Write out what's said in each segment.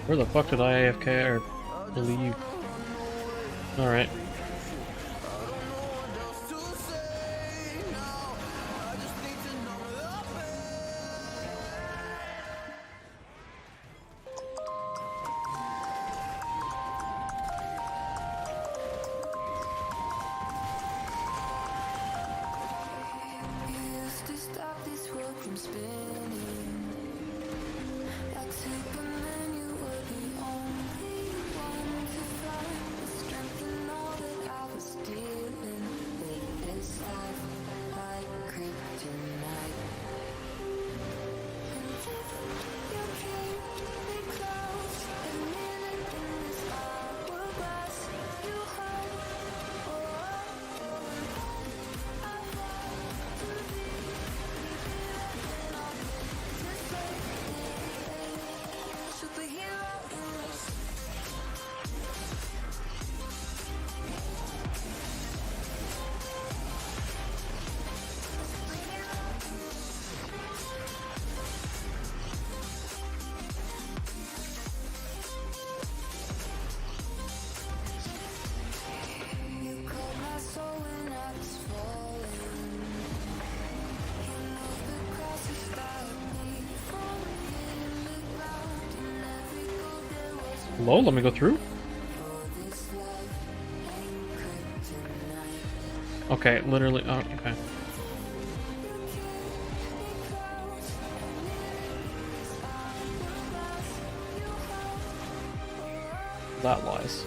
Where the fuck did I AFK or leave? Alright. Hello, let me go through. Okay, literally. Oh, okay. That lies.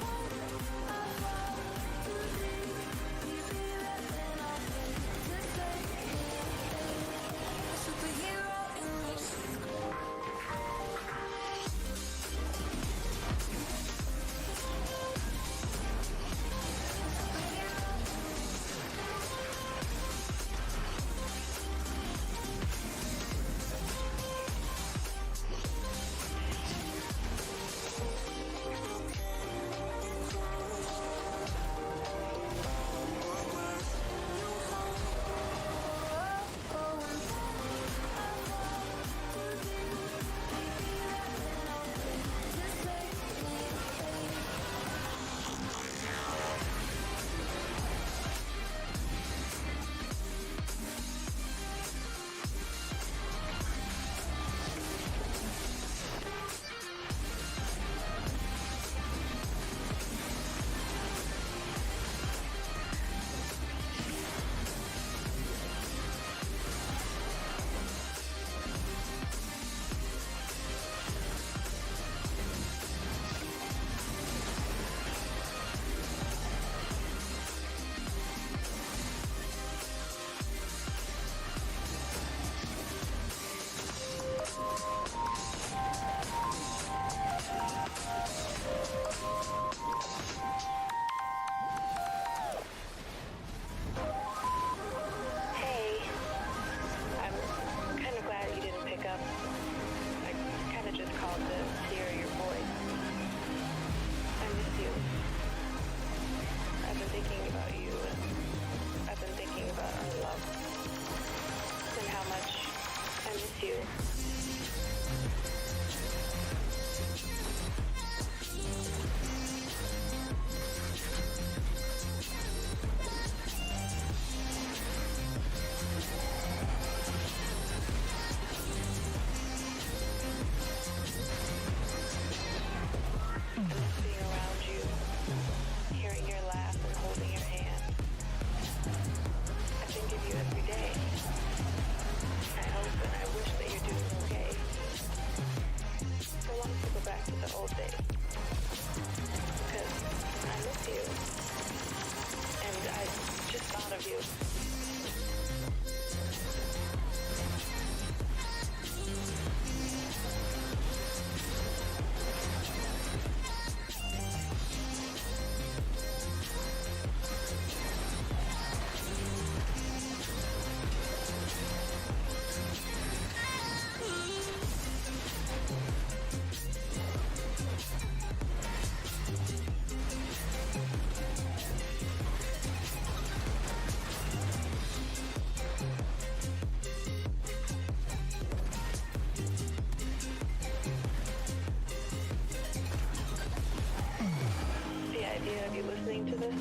idea of you listening to this.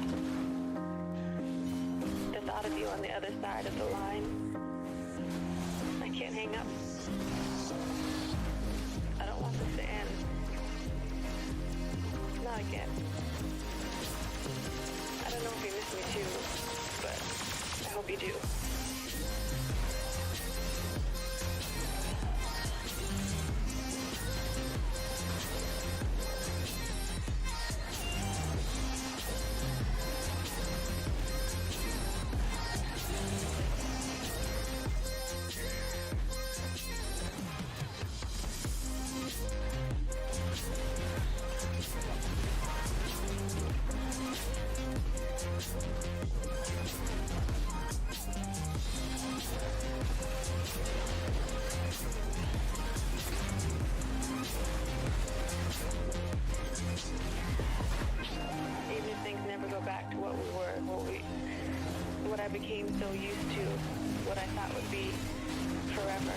The thought of you on the other side of the line. I can't hang up. I don't want this to end. Not again. I don't know if you miss me too, but I hope you do. Even if things never go back to what we were, what I became so used to, what I thought would be forever.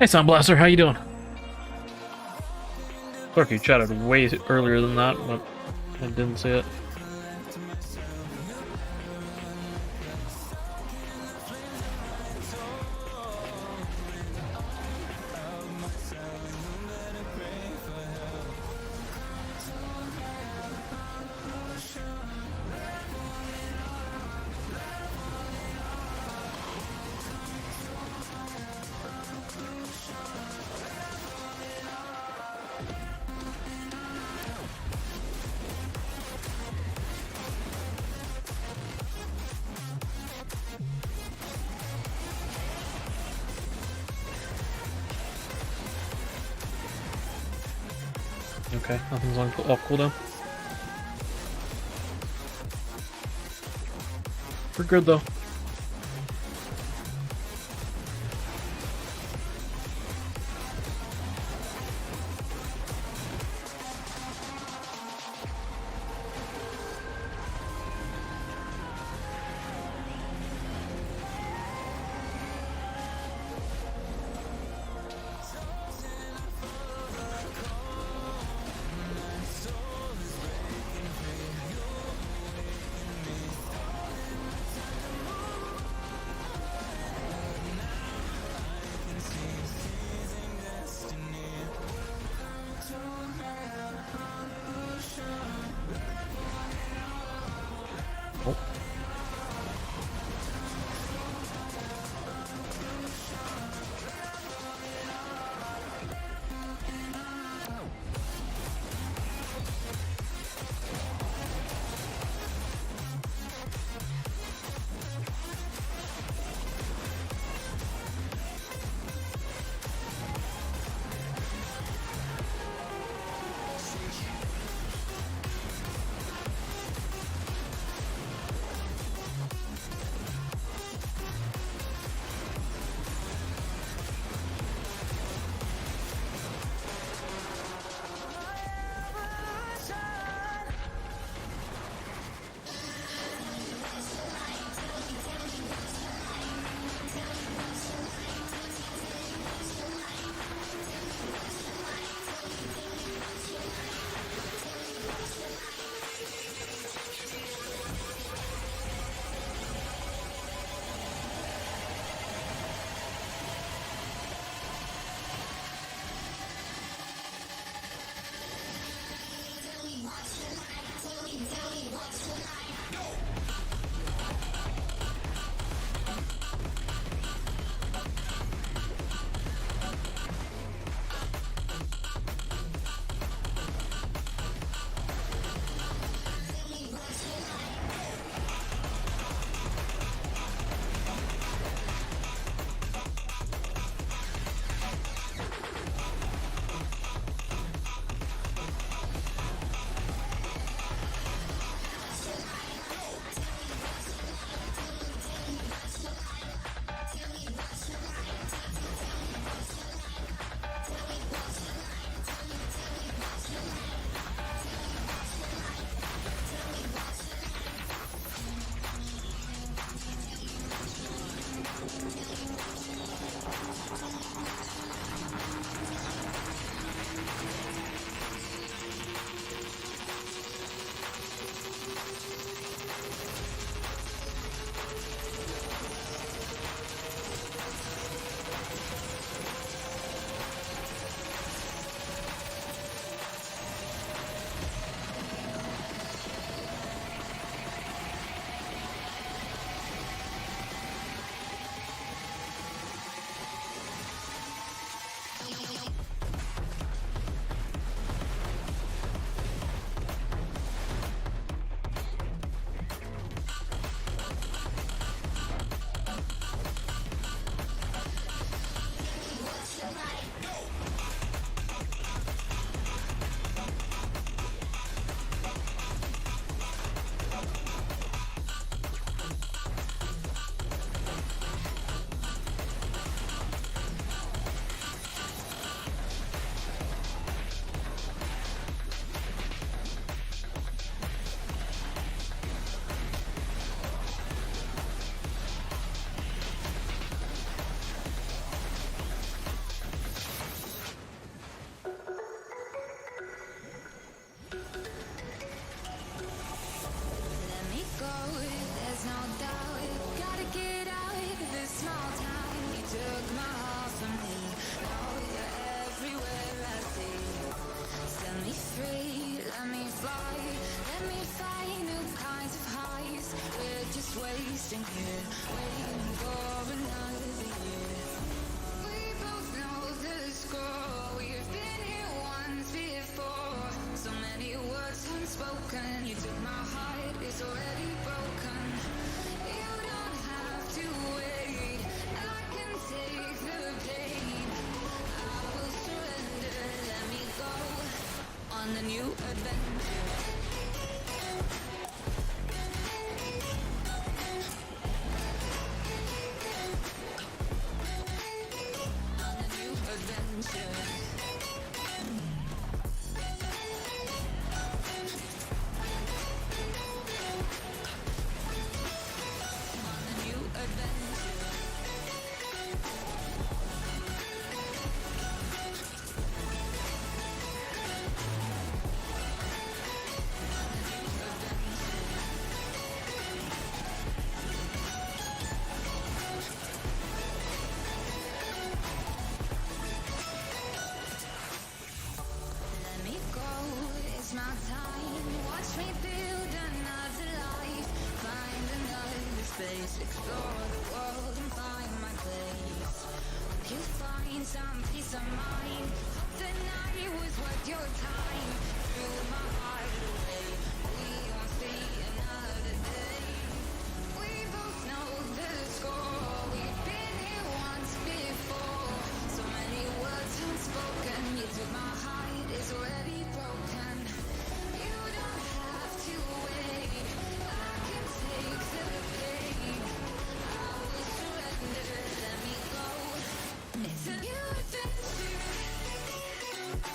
Hey, Sound Blaster, how you doing? Look, you chatted way earlier than that, but I didn't see it. Okay, nothing's on off cooldown. We're good though.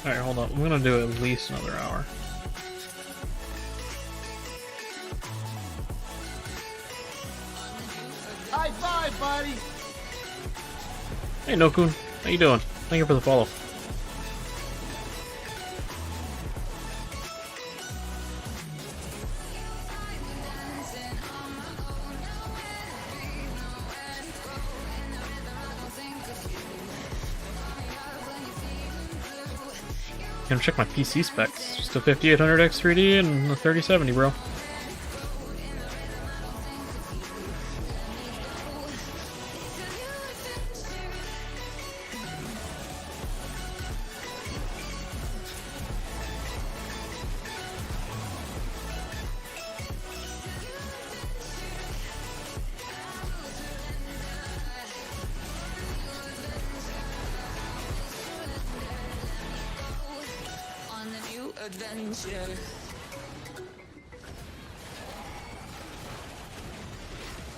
Alright, hold up. I'm gonna do at least another hour. High five, buddy! Hey, Nokun. How you doing? Thank you for the follow. Gonna check my PC specs. Just a 5800X 3D and a 3070, bro.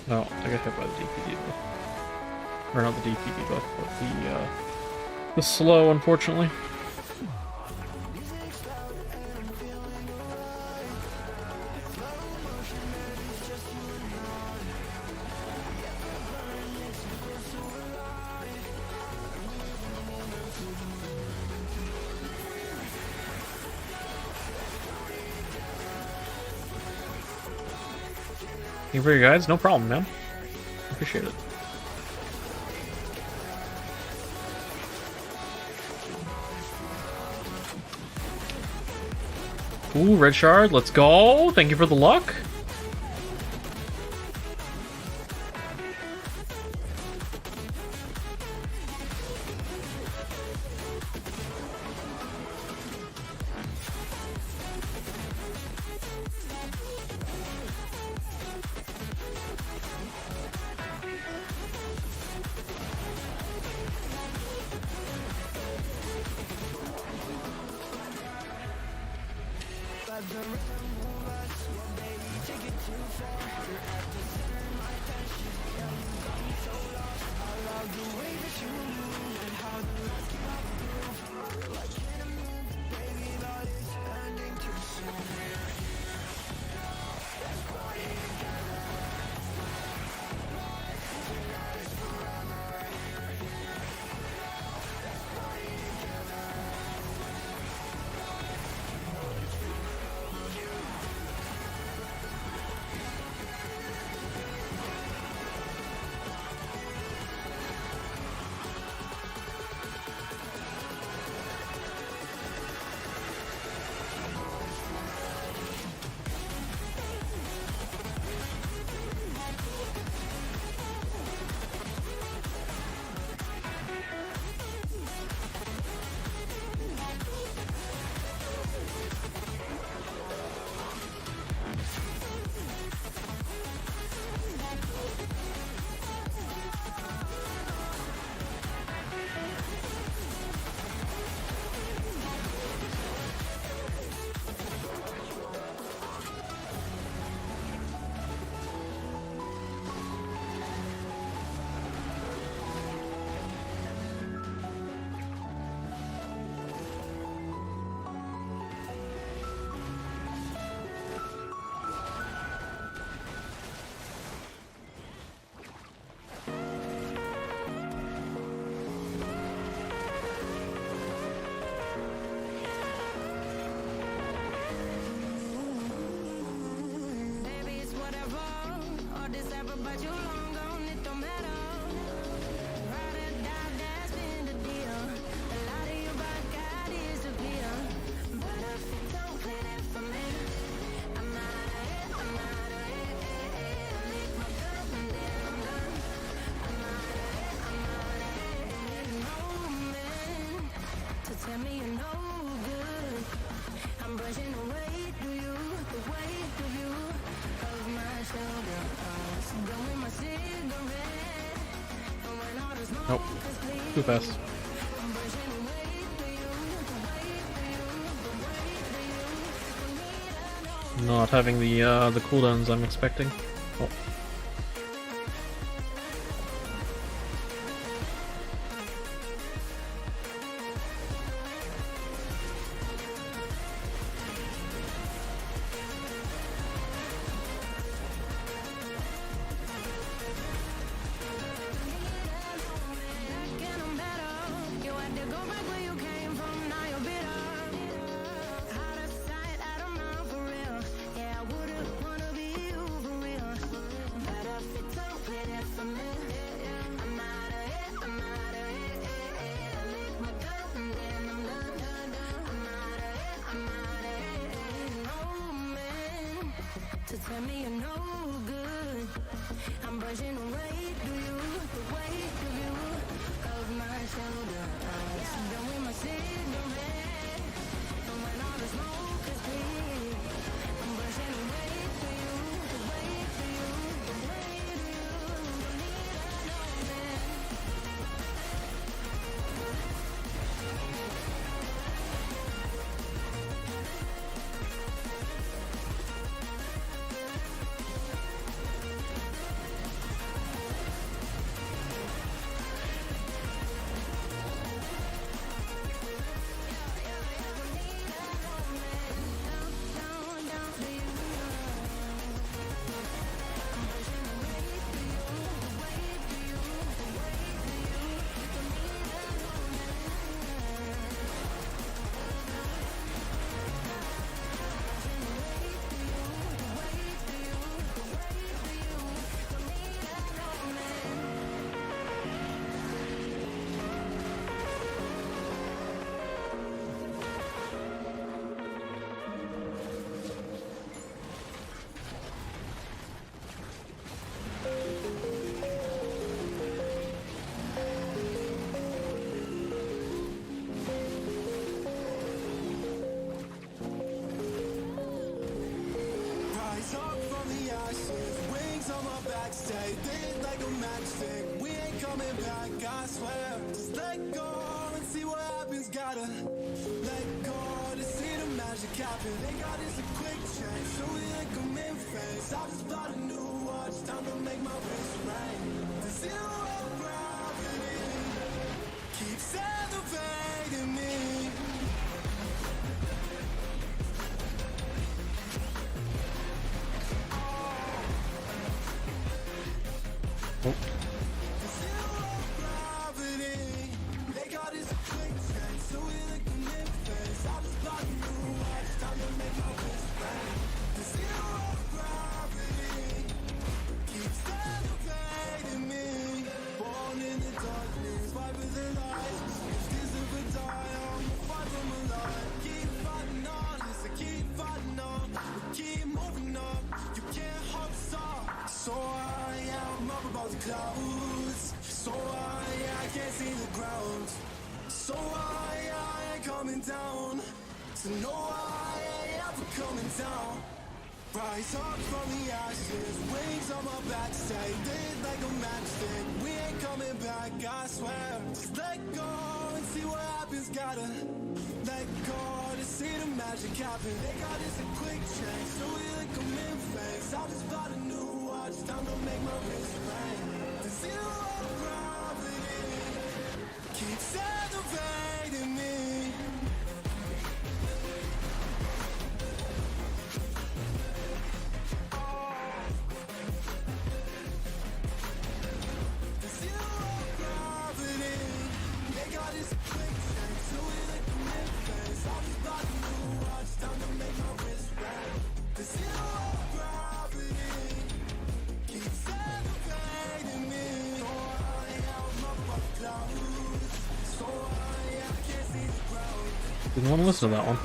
No, I got hit by the DPD buff. Or not the DPD buff, but the slow, unfortunately. Thank you for your guides, no problem, man. Appreciate it. Ooh, red shard, let's go! Thank you for the luck. Nope. Too fast. Not having the cooldowns I'm expecting. Oh. Stay lit like a matchstick. We ain't coming back, I swear. Just let go and see what happens. Gotta let go to see the magic happen. They got this a quick change, so we ain't come in face. I just bought a new watch, time to make my wrist ring. The zero gravity keeps elevating me. Oh. Clouds, so I can't see the ground. So I ain't coming down. So no, I ain't ever coming down. Rise up from the ashes, wings on my back, stay lit like a matchstick. We ain't coming back, I swear. Just let go and see what happens. Gotta let go to see the magic happen. They got this a quick change, so we like them in face. I just bought a new watch, time to make my wrist ring. The zero gravity keeps elevating me. The zero gravity, they got this quick change, so we like them in face. I just bought a new watch, time to make my wrist ring. The zero gravity keeps Didn't want to listen to that one.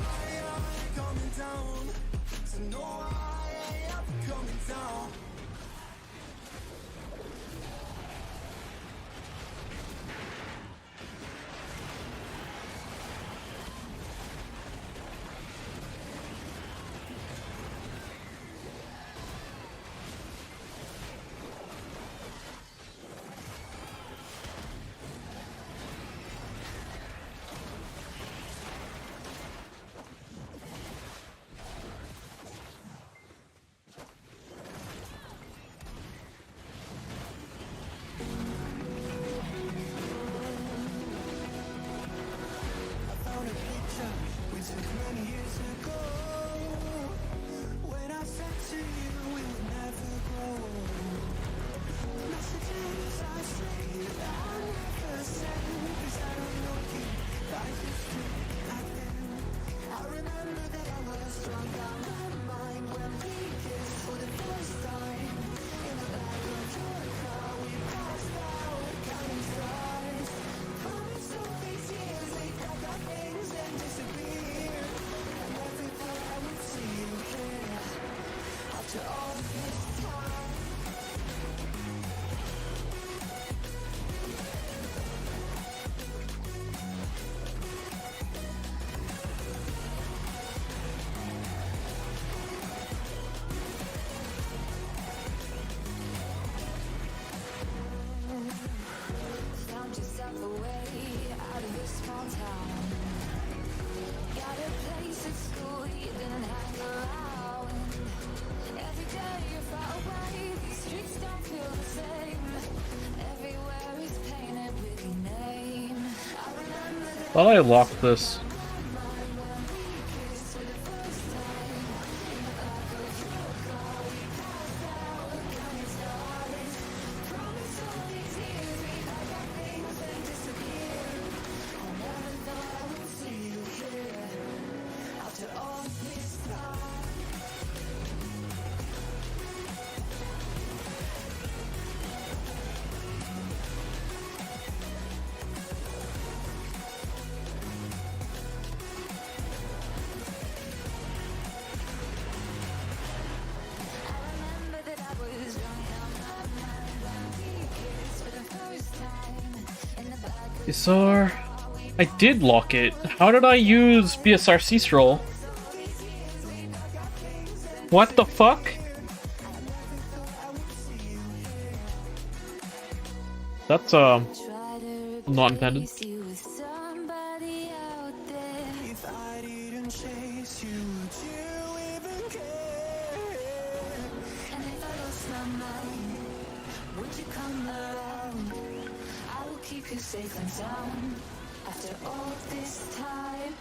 Thought I locked this. BSR. I did lock it. How did I use BSR C-Stroll? What the fuck? That's not intended. Safe and sound after all this time.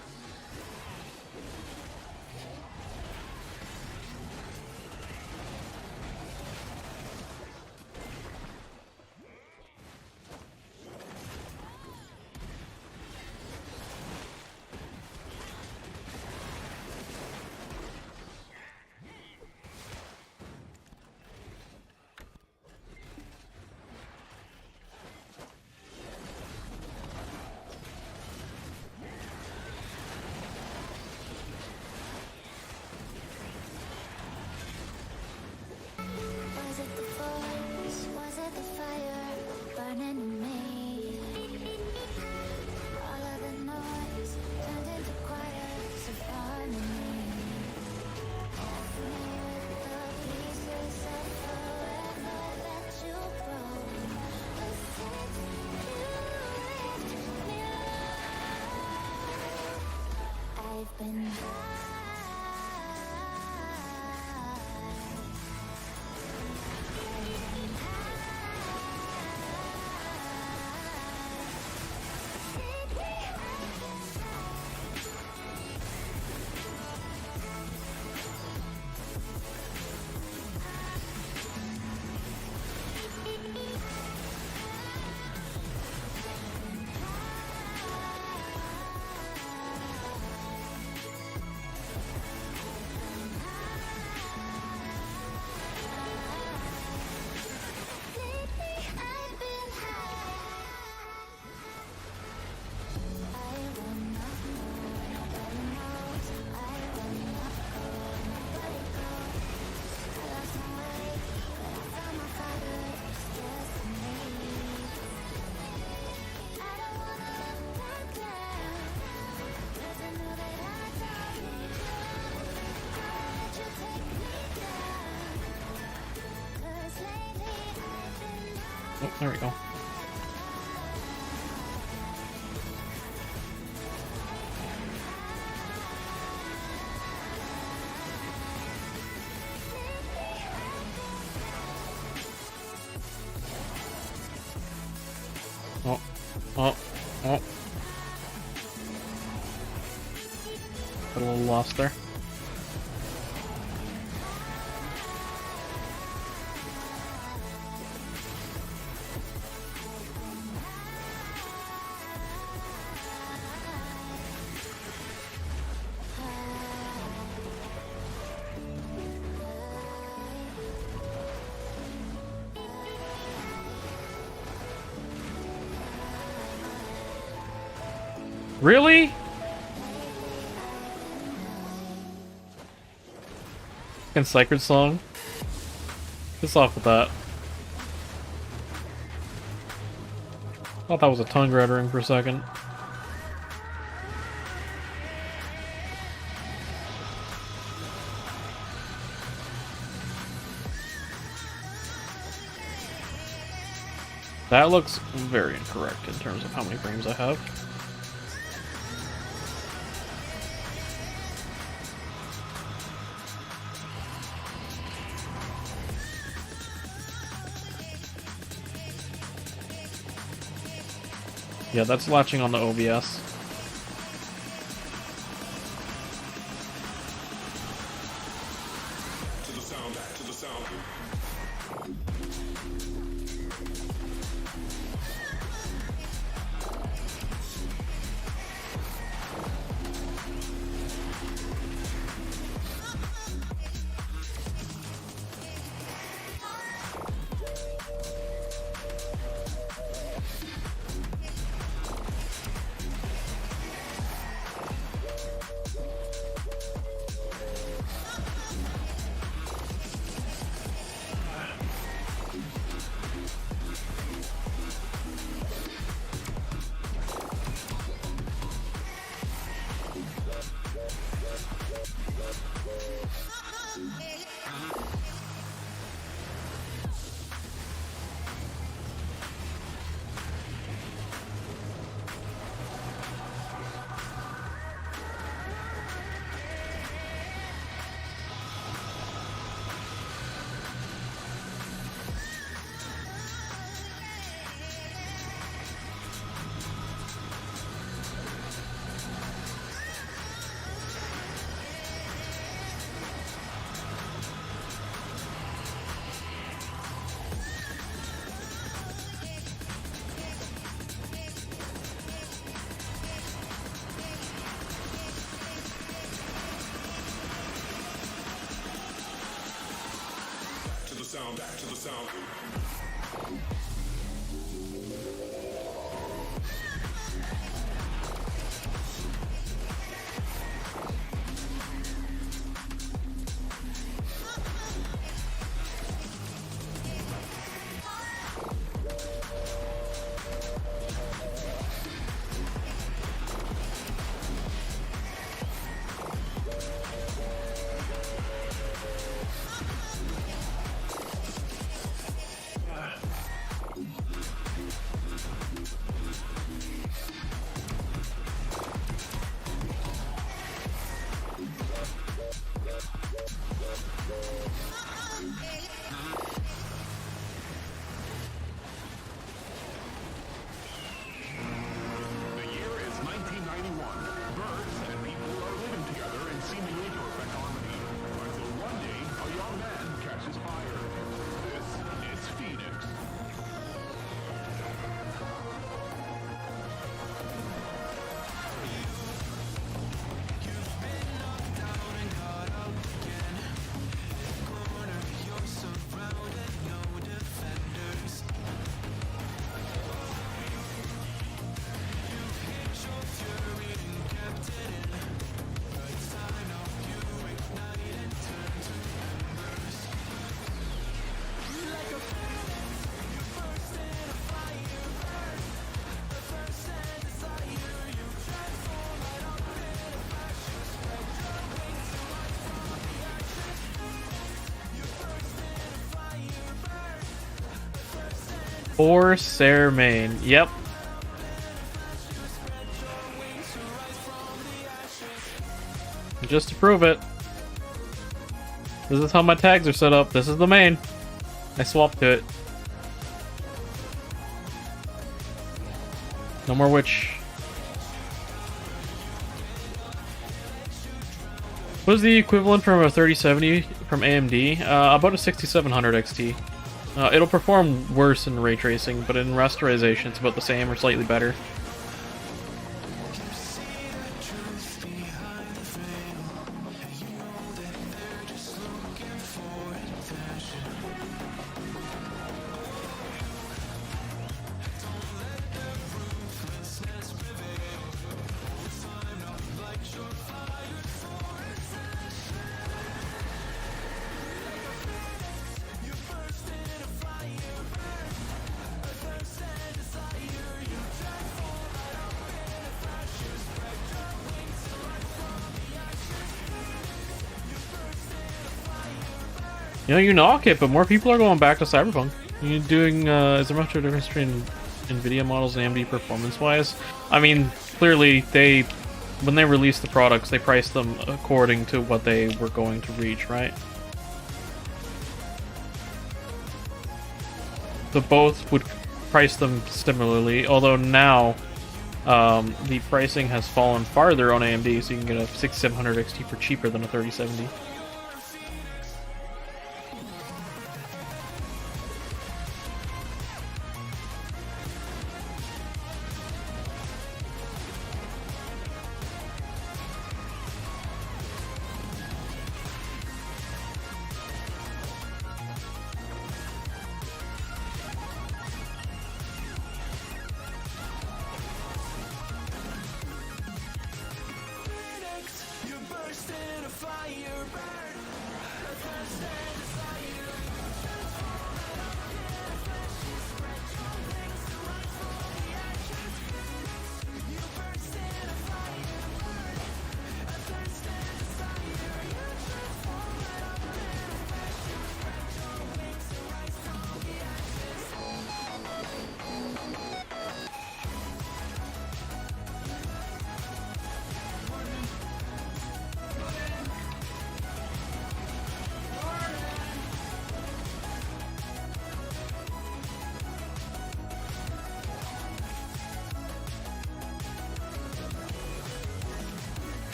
There we go. Oh, oh, oh. Got a little lost there. Really? Fucking Sacred Song? Piss off with that. Thought that was a tongue rattling for a second. That looks very incorrect in terms of how many frames I have. Yeah, that's latching on the OBS. To the sound, back to the sound. Sound, back to the sound. Corsair main. Yep. Just to prove it. This is how my tags are set up. This is the main. I swapped to it. No more witch. What is the equivalent from a 3070 from AMD? About a 6700 XT. It'll perform worse in ray tracing, but in rasterization it's about the same or slightly better. You know, you knock it, but more people are going back to Cyberpunk. You doing, is there much of a difference between NVIDIA models and AMD performance-wise? I mean, clearly, when they released the products, they priced them according to what they were going to reach, right? So both would price them similarly, although now, the pricing has fallen farther on AMD, so you can get a 6700 XT for cheaper than a 3070.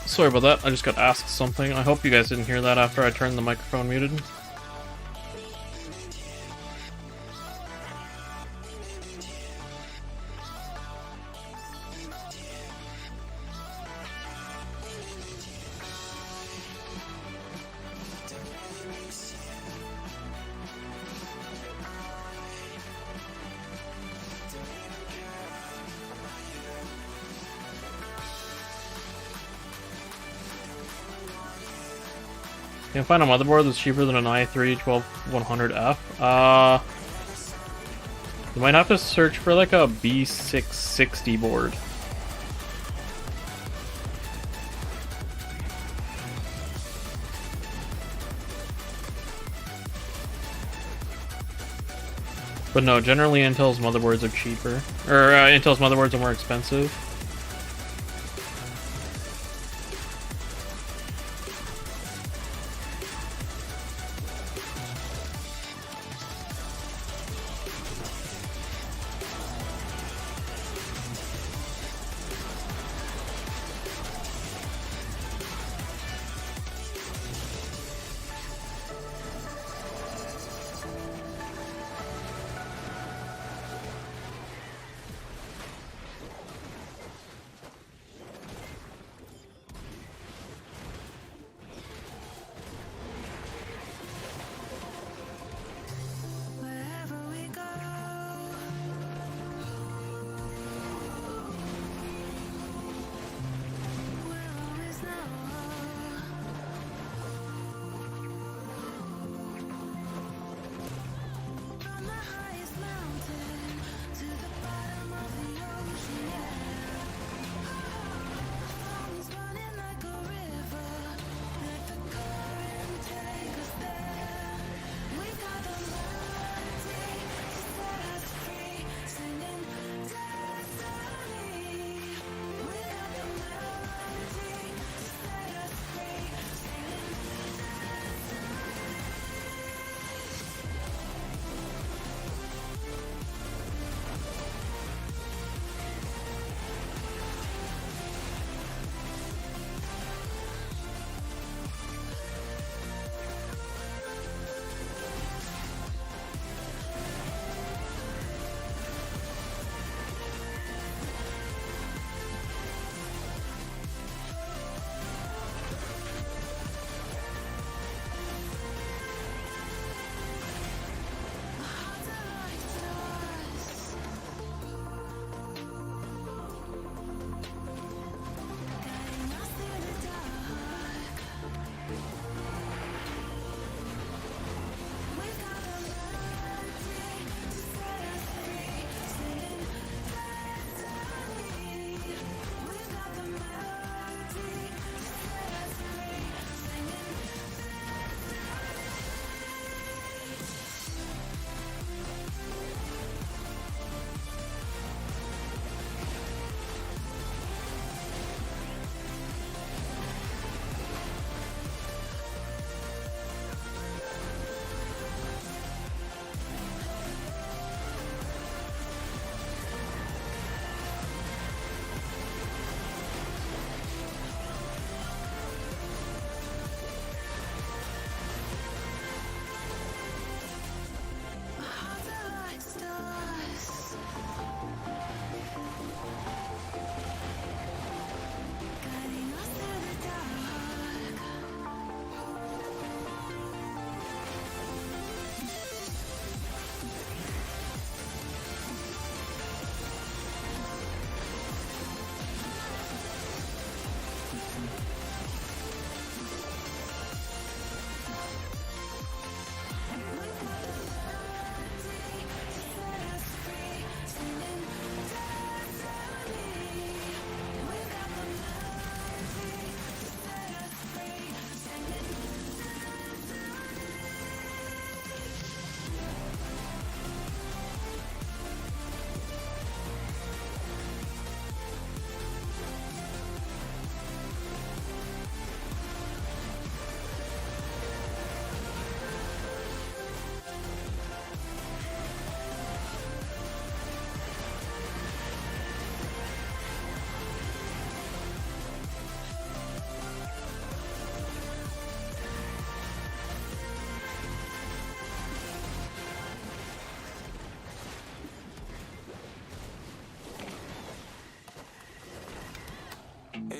Sorry about that, I just got asked something. I hope you guys didn't hear that after I turned the microphone muted. You can find a motherboard that's cheaper than an i3-12100F. You might have to search for like a B660 board. But no, generally Intel's motherboards are cheaper. Or Intel's motherboards are more expensive.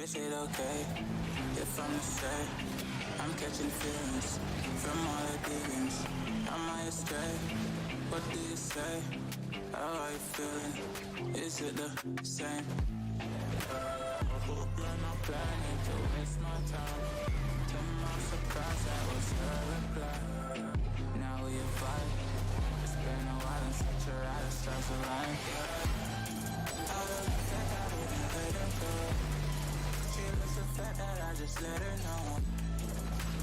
is it okay if I'm astray? I'm catching feelings from all the demons. Am I astray? What do you say? How are you feeling? Is it the same? You're not planning to waste my time. To my surprise, that was her reply. Now we fight. It's been a while and such a ride, the stars align. I love the fact I didn't let her go. She loves the fact that I just let her know.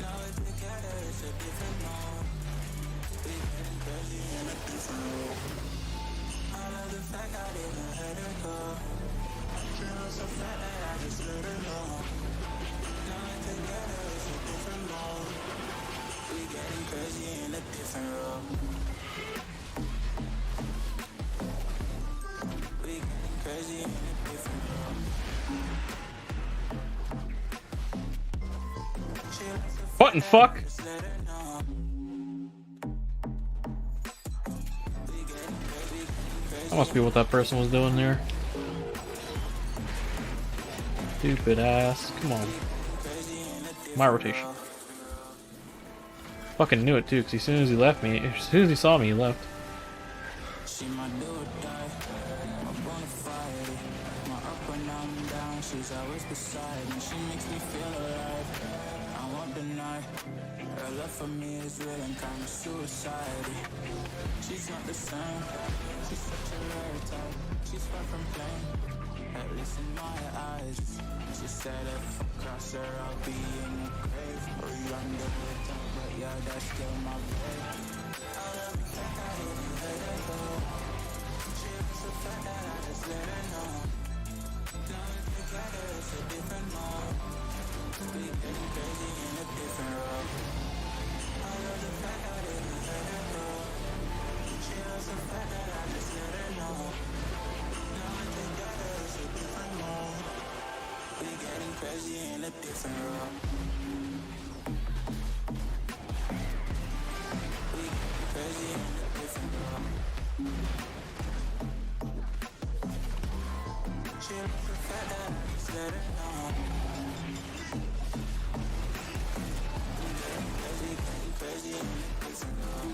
Now we're together, it's a different mode. We getting crazy in a different role. I love the fact I didn't let her go. She loves the fact that I just let her know. Now we're together, it's a different mode. We getting crazy in a different role. We getting crazy in a different role. She loves the What in fuck? just let her know. We getting crazy. That must be what that person was doing there. Stupid ass. Come on. My rotation. Fucking knew it too, because as soon as he left me, as soon as he saw me, he left. She my do or die, my bona fide, my up when I'm down, she's always beside me, she makes me feel alive, I won't deny, her love for me is real and kind of suicide. She's not the same, she's such a rare type, she's far from plain, at least in my eyes. She said if I cross her I'll be in the grave, or you under the top, but yeah, that's still my babe. I love the fact I didn't let her go. She was the fact that I just let her know. Now we're together, it's a different mode. We getting crazy in a different role. I love the fact I didn't let her go. She was the fact that I just let her know. Now we're together, it's a different mode. We getting crazy in a different role. We getting crazy in a different role. She loves the fact that I just let her know. We getting crazy in a different role.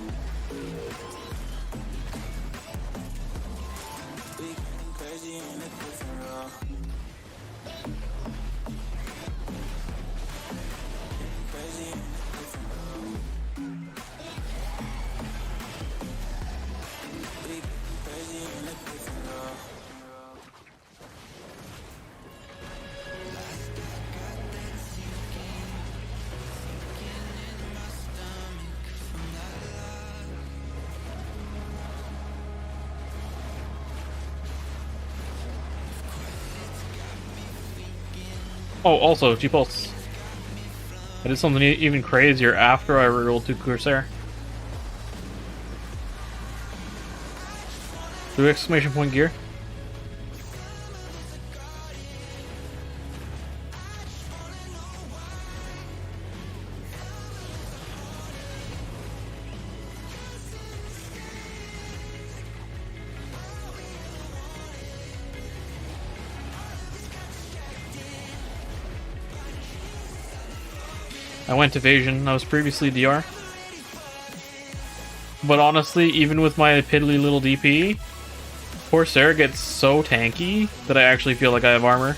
We getting crazy in a different role. Crazy in a different role. We getting crazy in a different role. Oh, also, G-Pulse. I did something even crazier after I rerolled to Corsair. Do exclamation point gear. I went evasion. I was previously DR. But honestly, even with my piddly little DP, Corsair gets so tanky that I actually feel like I have armor.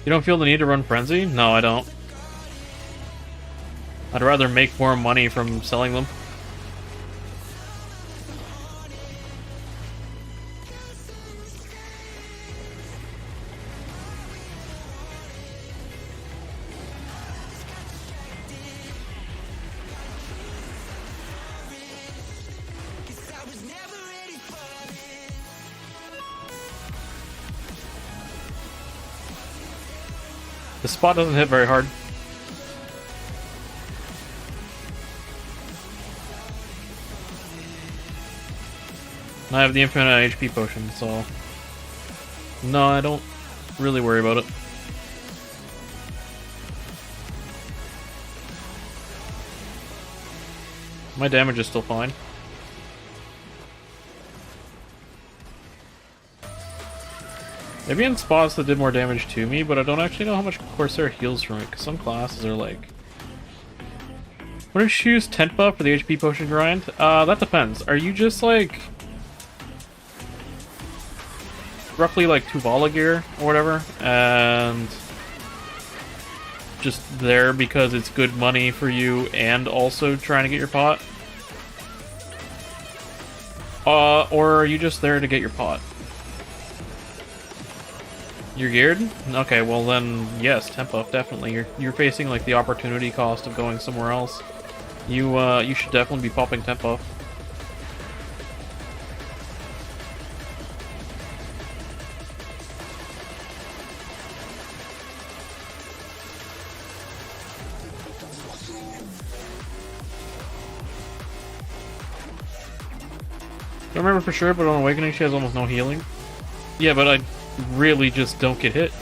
You don't feel the need to run Frenzy? No, I don't. I'd rather make more money from selling them. The spot doesn't hit very hard. I have the infinite HP potion, so no, I don't really worry about it. My damage is still fine. Maybe in spots that did more damage to me, but I don't actually know how much Corsair heals from it, because some classes are like... What if you use tent buff for the HP potion grind? That depends. Are you just like... roughly like Tuvala gear or whatever, and just there because it's good money for you and also trying to get your pot? Or are you just there to get your pot? You're geared? Okay, well then, yes, temp buff, definitely. You're facing like the opportunity cost of going somewhere else. You should definitely be popping temp buff. Don't remember for sure, but on Awakening she has almost no healing. Yeah, but I really just don't get hit.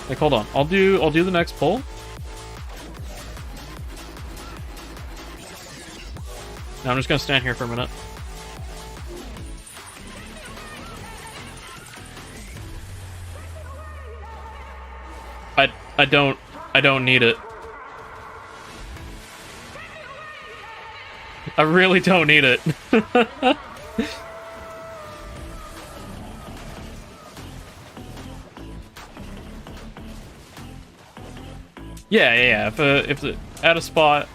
Like, hold on. I'll do the next pull. Now I'm just gonna stand here for a minute. I don't need it. I really don't need it. Yeah. If at a spot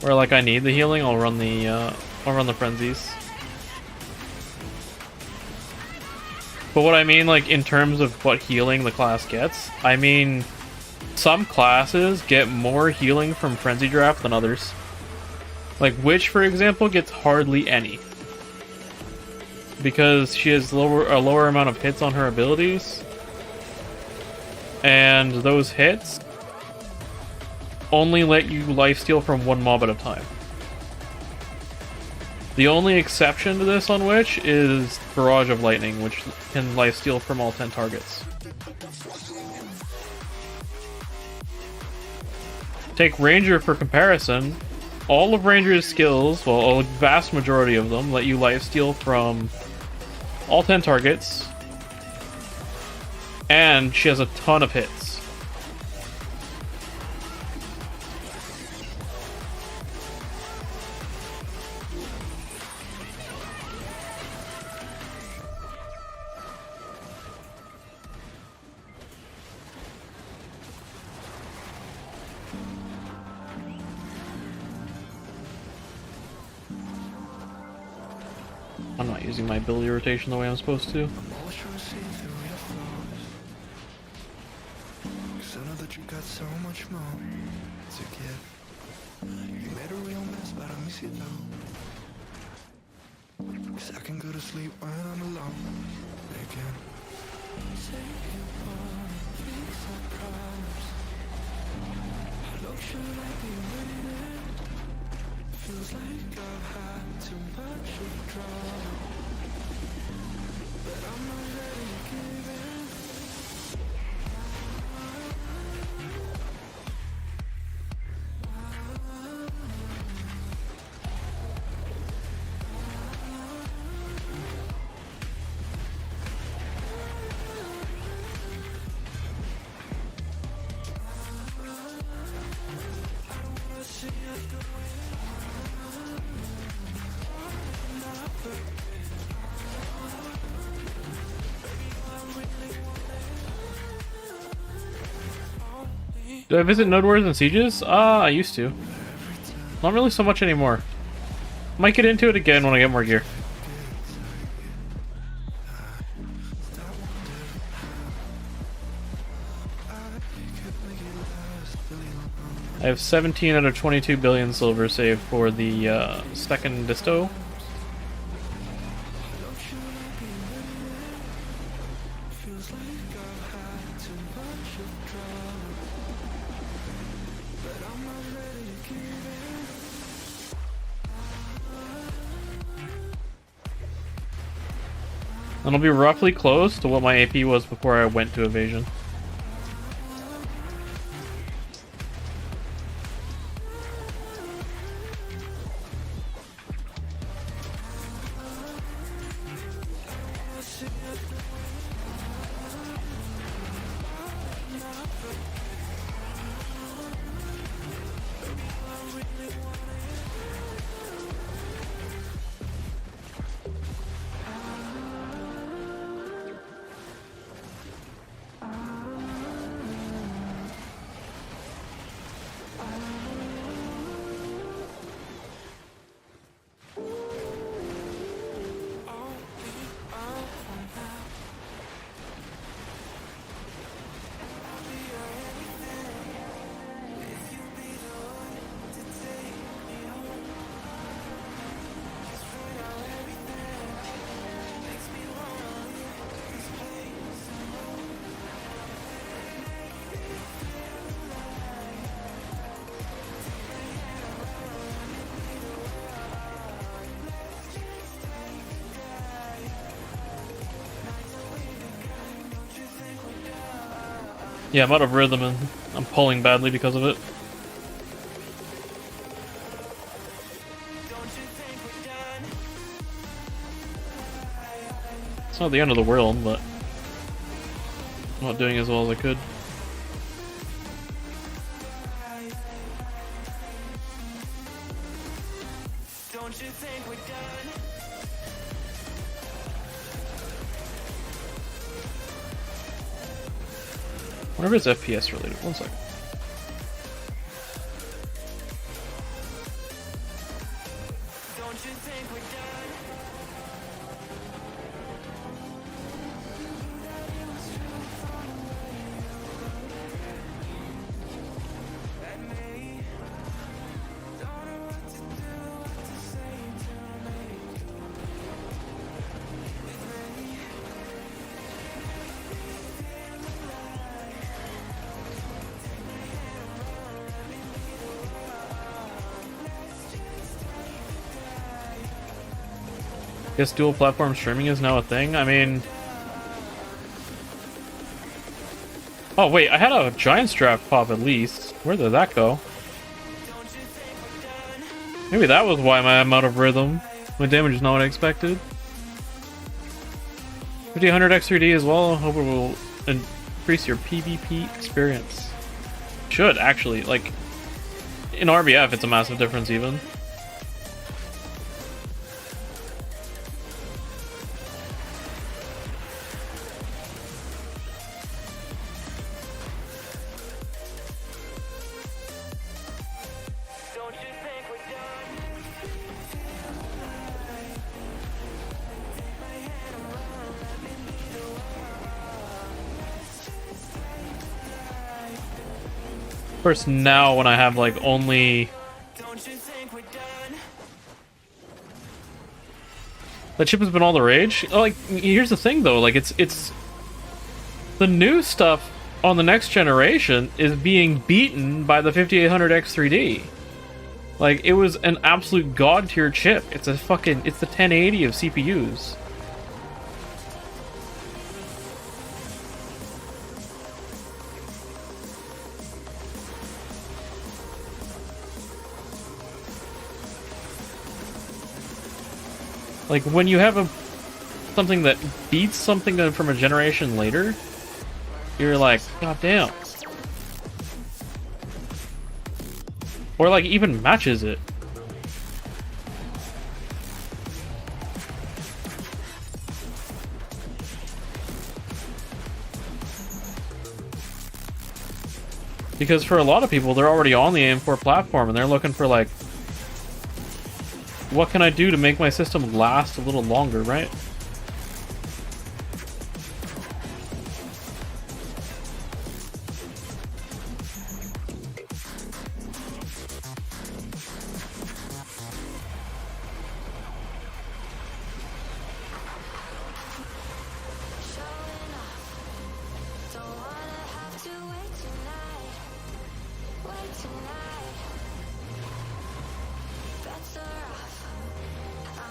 where like I need the healing, I'll run the frenzies. But what I mean, like in terms of what healing the class gets, I mean some classes get more healing from frenzy draft than others. Like Witch, for example, gets hardly any because she has a lower amount of hits on her abilities. And those hits only let you lifesteal from one mob at a time. The only exception to this on Witch is Barrage of Lightning, which can lifesteal from all 10 targets. Take Ranger for comparison. All of Ranger's skills, well, a vast majority of them, let you lifesteal from all 10 targets. And she has a ton of hits. I'm not using my ability rotation the way I'm supposed to. You got so much more to give. You made a real mess, but I miss you though. 'Cause I can go to sleep when I'm alone again. Say you wanna please, I promise. I don't feel like being waiting. Feels like I've had too much of drama, but I'm not ready to give in. Do I visit Node Wars and Sieges? I used to. Not really so much anymore. Might get into it again when I get more gear. I have 17 out of 22 billion silver saved for the second disto. And it'll be roughly close to what my AP was before I went to evasion. Yeah, I'm out of rhythm and I'm pulling badly because of it. It's not the end of the world, but I'm not doing as well as I could. Don't you think we're done? I wonder if it's FPS related. One second. Don't you think we're done? And me, don't know what to do at the same time. With me, Guess dual platform streaming is now a thing? I mean... Oh wait, I had a giant strap pop at least. Where did that go? Maybe that was why I'm out of rhythm. My damage is not what I expected. 50-100 X3D as well. Hope it will increase your PvP experience. Should, actually. Like, in RBF it's a massive difference even. don't you think we're done? Of course, now when I have like only... Don't you think we're done? That chip has been all the rage. Oh, like, here's the thing though, like it's the new stuff on the next generation is being beaten by the 5800 X3D. Like, it was an absolute god tier chip. It's the 1080 of CPUs. Like, when you have something that beats something from a generation later, you're like, god damn. Or like even matches it. Because for a lot of people, they're already on the AM4 platform and they're looking for like, what can I do to make my system last a little longer, right?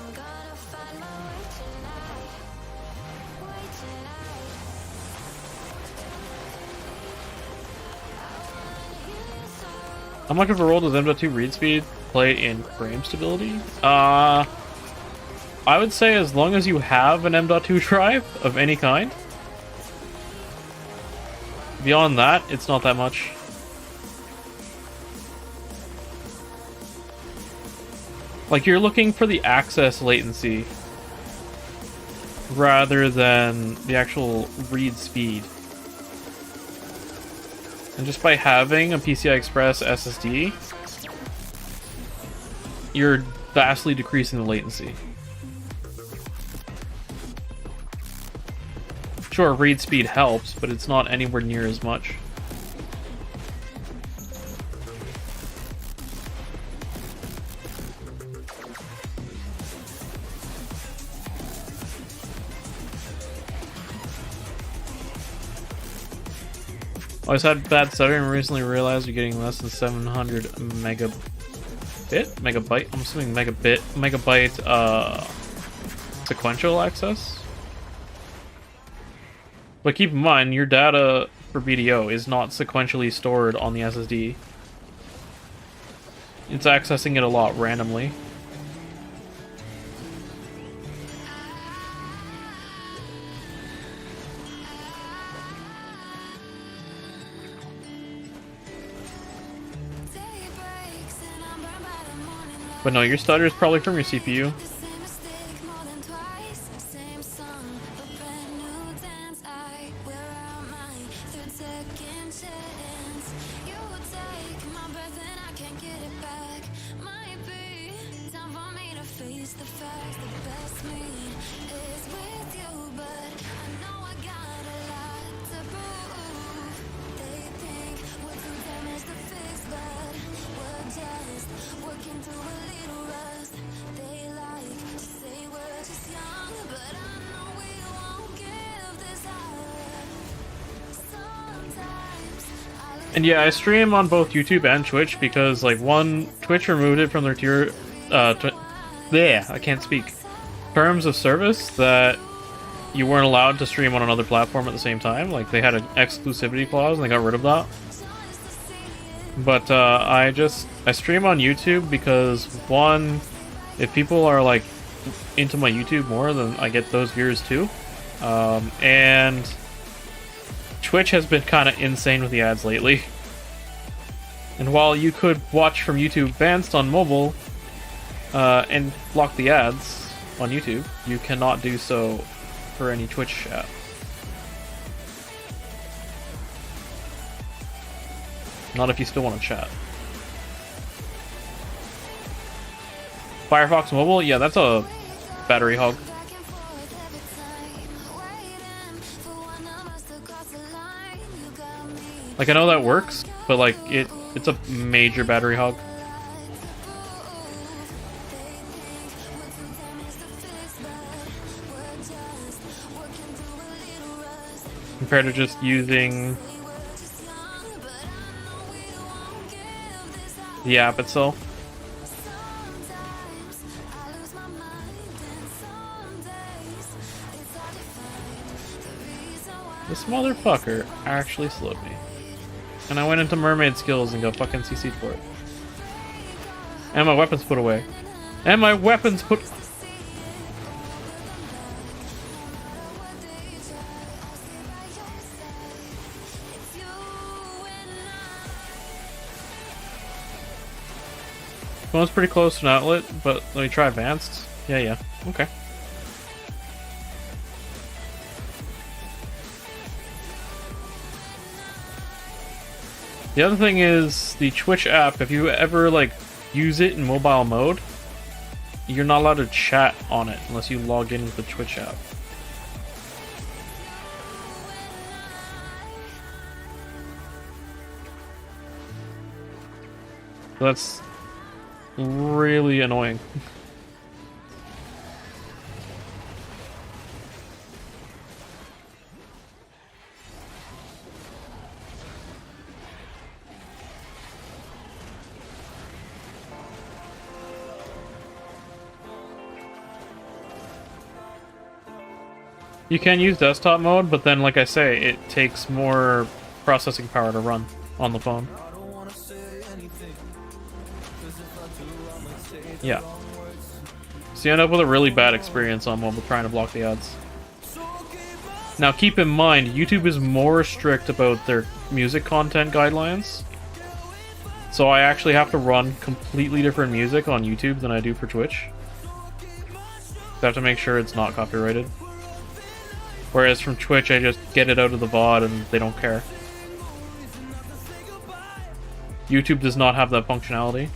I'm gonna find my way tonight. How much of a role does M.2 read speed play in frame stability? I would say as long as you have an M.2 drive of any kind. Beyond that, it's not that much. Like, you're looking for the access latency rather than the actual read speed. And just by having a PCI Express SSD, you're vastly decreasing the latency. Sure, read speed helps, but it's not anywhere near as much. I always had bad stuttering and recently realized you're getting less than 700 megabyte? I'm assuming megabyte, sequential access? But keep in mind, your data for BDO is not sequentially stored on the SSD. It's accessing it a lot randomly. But no, your stutter is probably from your CPU. And yeah, I stream on both YouTube and Twitch because, like, Twitch removed it from their tier, I can't speak. Terms of service that you weren't allowed to stream on another platform at the same time. Like, they had an exclusivity clause and they got rid of that. But, I stream on YouTube because, one, if people are, like, into my YouTube more, then I get those viewers too. And Twitch has been kind of insane with the ads lately. And while you could watch from YouTube Advanced on mobile and block the ads on YouTube, you cannot do so for any Twitch app. Not if you still want to chat. Firefox Mobile? Yeah, that's a battery hog. Like, I know that works, but like it's a major battery hog. Compared to just using the app itself. This motherfucker actually slowed me. And I went into mermaid skills and got fucking CC'd for it. And my weapons put away. And my weapons put... Phone's pretty close to an outlet, but let me try advanced. Yeah, okay. The other thing is the Twitch app, if you ever like use it in mobile mode, you're not allowed to chat on it unless you log in with the Twitch app. So that's really annoying. You can use desktop mode, but then, like I say, it takes more processing power to run on the phone. I don't wanna say anything. Yeah. So you end up with a really bad experience on when we're trying to block the ads. Now keep in mind, YouTube is more strict about their music content guidelines. So I actually have to run completely different music on YouTube than I do for Twitch. I have to make sure it's not copyrighted. Whereas from Twitch, I just get it out of the VOD and they don't care. YouTube does not have that functionality.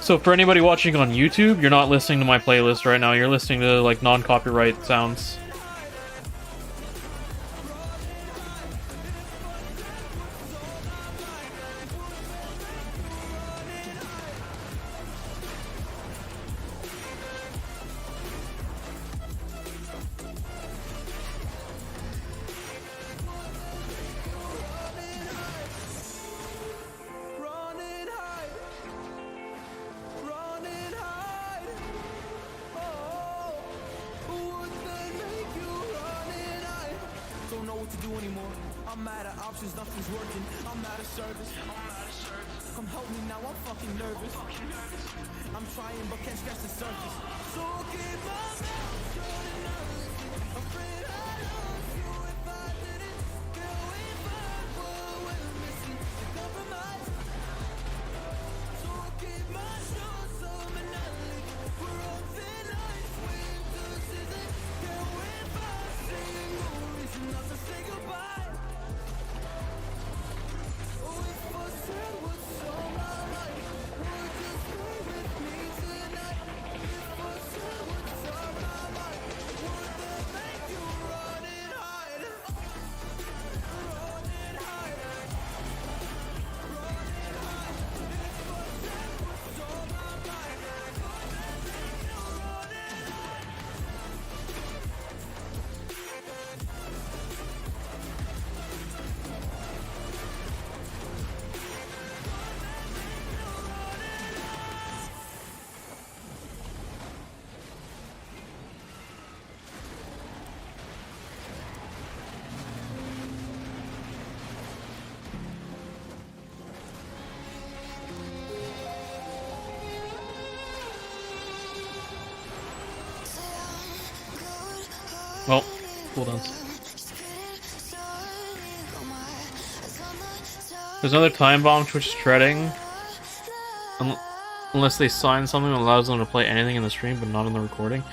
So for anybody watching on YouTube, you're not listening to my playlist right now. You're listening to like non-copyright sounds. Well, cooldowns. There's another time bomb Twitch is treading. Unless they sign something that allows them to play anything in the stream, but not in the recording.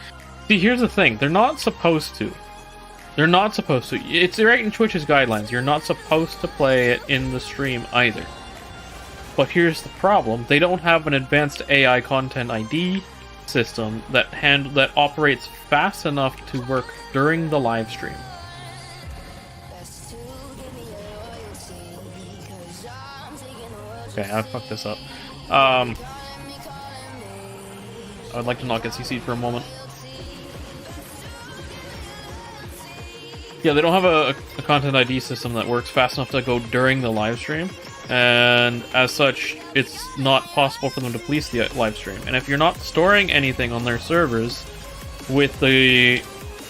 See, here's the thing. They're not supposed to. They're not supposed to. It's right in Twitch's guidelines. You're not supposed to play it in the stream either. But here's the problem. They don't have an advanced AI content ID system that operates fast enough to work during the live stream. Okay, I fucked this up. I would like to not get CC'd for a moment. Yeah, they don't have a content ID system that works fast enough to go during the live stream. And as such, it's not possible for them to police the live stream. And if you're not storing anything on their servers with the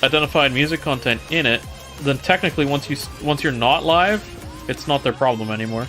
identified music content in it, then technically once you're not live, it's not their problem anymore.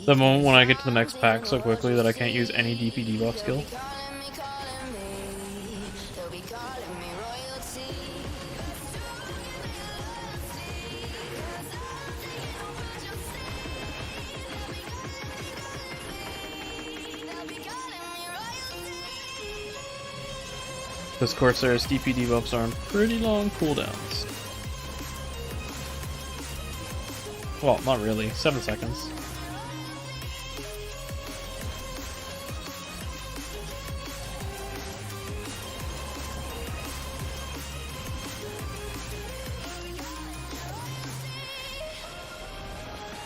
The moment when I get to the next pack so quickly that I can't use any DP debuff skill. Because Corsair's DP debuffs are on pretty long cooldowns. Well, not really. 7 seconds.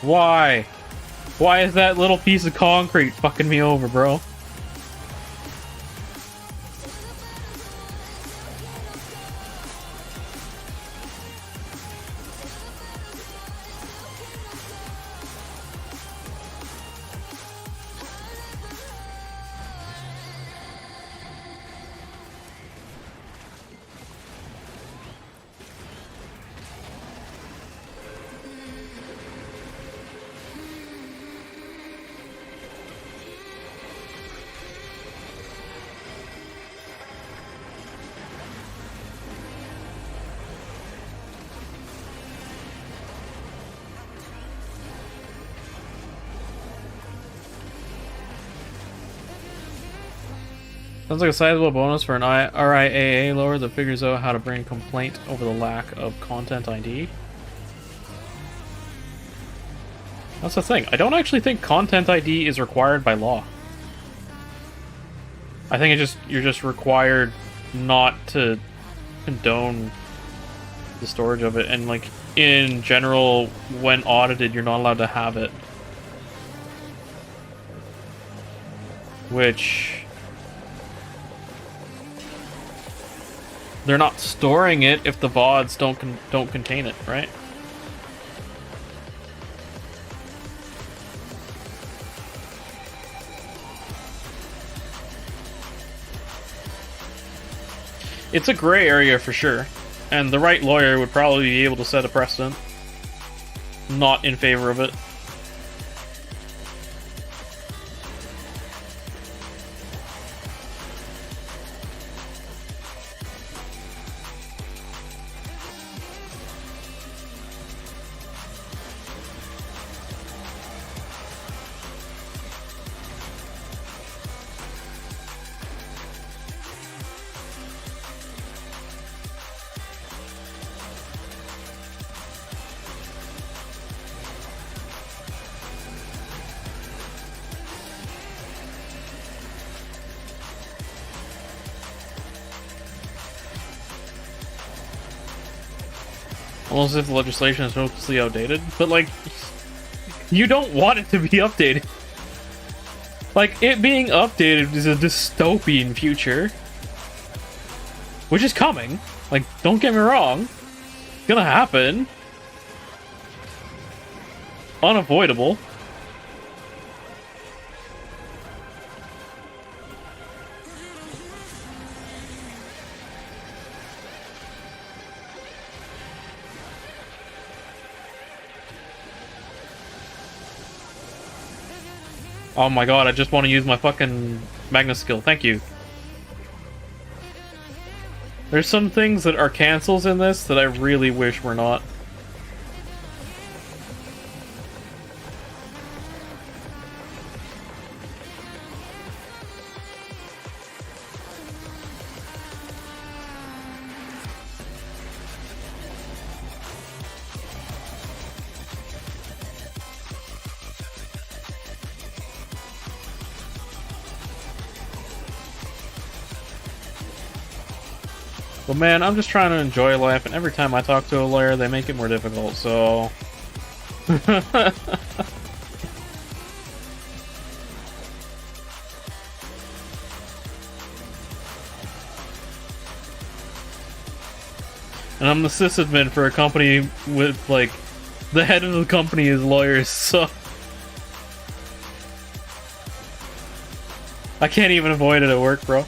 Why? Why is that little piece of concrete fucking me over, bro? Sounds like a sizable bonus for an RIAA lower that figures out how to bring complaint over the lack of content ID. That's the thing. I don't actually think content ID is required by law. I think you're just required not to condone the storage of it, and like in general, when audited, you're not allowed to have it. Which they're not storing it if the VODs don't contain it, right? It's a gray area for sure, and the right lawyer would probably be able to set a precedent not in favor of it. Almost as if the legislation is hopelessly outdated, but like, you don't want it to be updated. Like, it being updated is a dystopian future, which is coming. Like, don't get me wrong, it's gonna happen. Unavoidable. Oh my god, I just want to use my fucking Magnus skill. Thank you. There's some things that are cancels in this that I really wish were not. But man, I'm just trying to enjoy life, and every time I talk to a lawyer, they make it more difficult, so... And I'm the sysadmin for a company with, like, the head of the company is lawyers, so... I can't even avoid it at work, bro.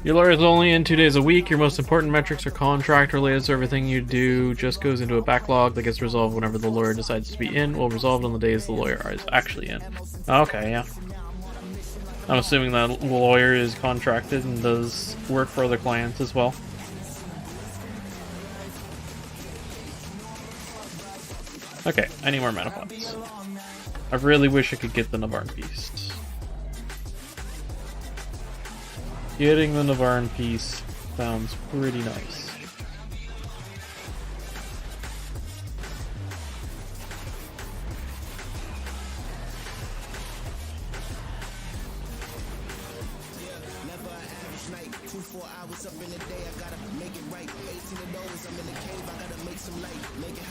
Your lawyer is only in 2 days a week. Your most important metrics are contract related, so everything you do just goes into a backlog that gets resolved whenever the lawyer decides to be in, or resolved on the days the lawyer is actually in. Okay, yeah. I'm assuming that lawyer is contracted and does work for other clients as well. Okay, I need more mana pots. I really wish I could get the Navarre piece. Getting the Navarre piece sounds pretty nice.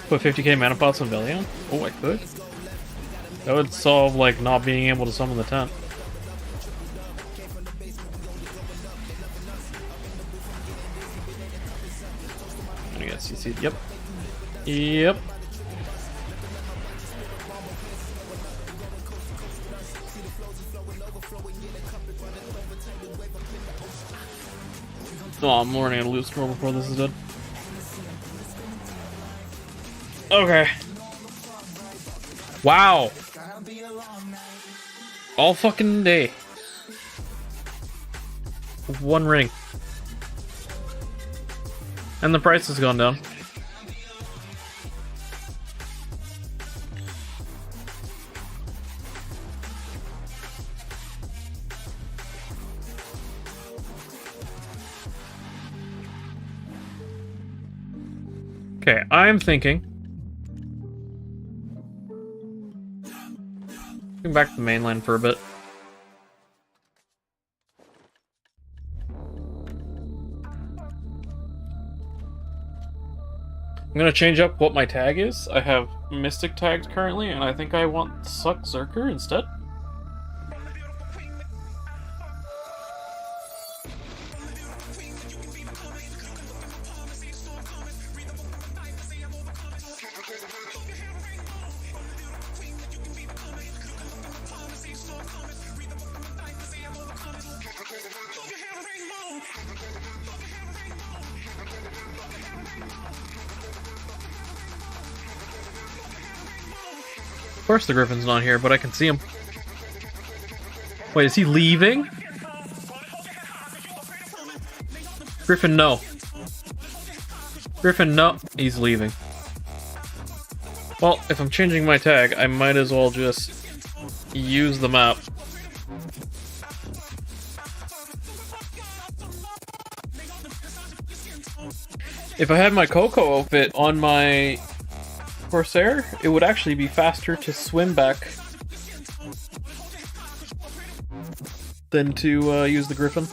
Put 50k mana pots on Velion? Oh, I could. That would solve, like, not being able to summon the tent. I got CC'd. Yep. Yep. Oh, I'm learning how to loot scroll before this is done. Okay. Wow. All fucking day. One ring. And the price has gone down. Okay, I'm thinking. Going back to the mainland for a bit. I'm gonna change up what my tag is. I have Mystic tags currently, and I think I want Suck Zerker instead. Of course the Griffin's not here, but I can see him. Wait, is he leaving? Griffin, no. Griffin, no. He's leaving. Well, if I'm changing my tag, I might as well just use the map. If I had my Coco outfit on my Corsair, it would actually be faster to swim back than to use the Griffin.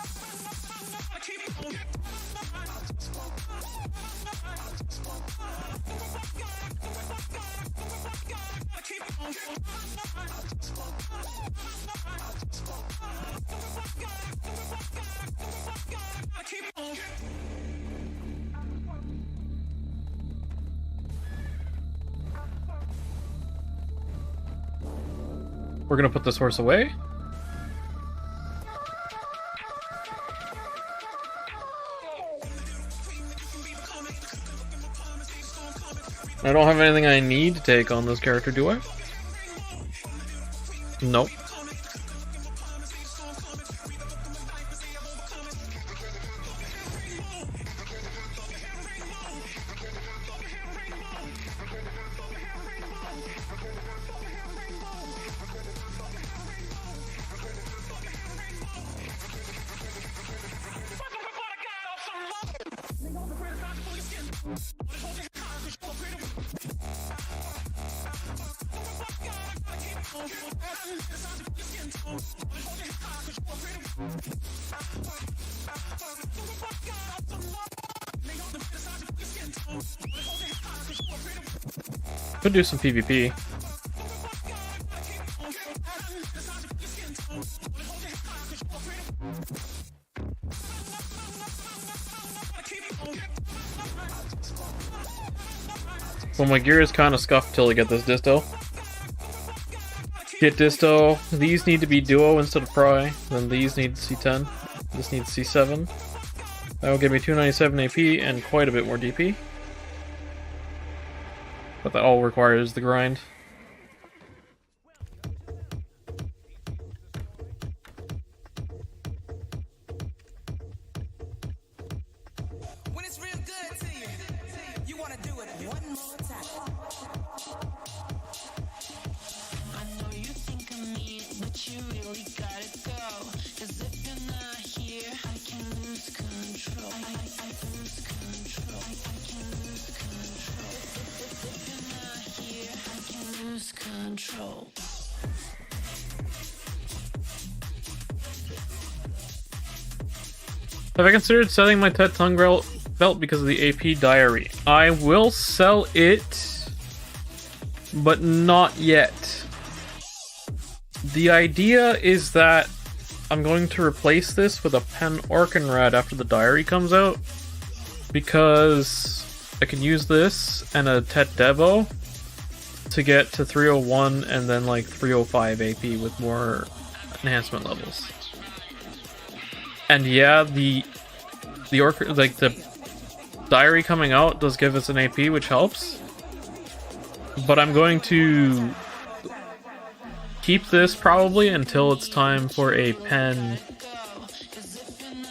We're gonna put this horse away. I don't have anything I need to take on this character, do I? Nope. Could do some PvP. So my gear is kind of scuffed till I get this disto. Get disto. These need to be duo instead of pry. Then these need C10. This needs C7. That will give me 297 AP and quite a bit more DP. But that all requires the grind. When it's real good to you, you want to do it one more time. I know you think of me, but you really gotta go. 'Cause if you're not here, I can lose control. I lose control. I can lose control. If you're not here, I can lose control. Have I considered selling my Tet Tongue belt because of the AP diary? I will sell it, but not yet. The idea is that I'm going to replace this with a Pen Orkenrad after the diary comes out, because I can use this and a Tet Devo to get to 301 and then like 305 AP with more enhancement levels. And yeah, the diary coming out does give us an AP, which helps. But I'm going to keep this probably until it's time for a Pen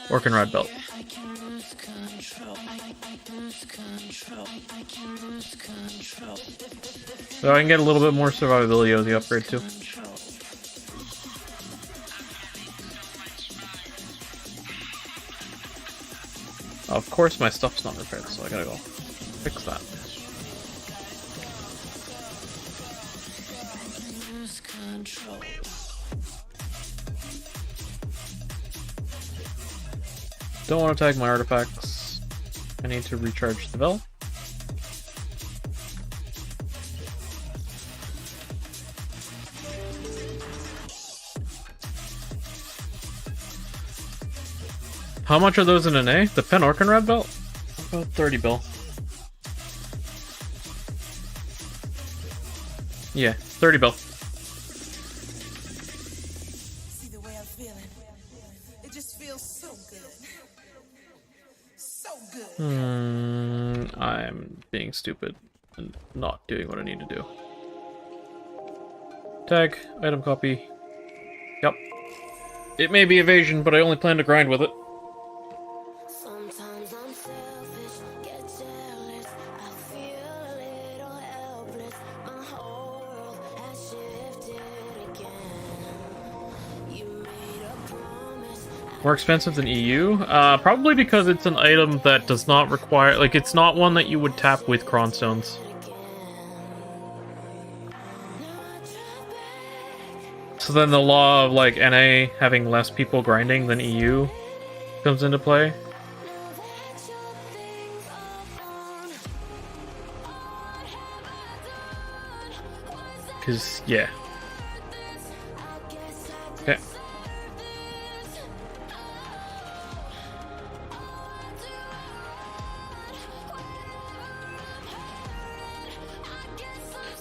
Orkenrad belt. So I can get a little bit more survivability out of the upgrade too. Of course my stuff's not repaired, so I gotta go fix that. Don't want to tag my artifacts. I need to recharge the bell. How much are those in an A? The Pen Orkenrad belt? About 30 bill. Yeah, 30 bill. See the way I'm feeling? It just feels so good. So good. I'm being stupid and not doing what I need to do. Tag, item copy. Yep. It may be evasion, but I only plan to grind with it. Sometimes I'm selfish, get jealous. I feel a little helpless. My whole world has shifted again. You made a promise. More expensive than EU? Probably because it's an item that does not require... Like, it's not one that you would tap with Cronstones. So then the law of, like, NA having less people grinding than EU comes into play. Because, yeah. Okay.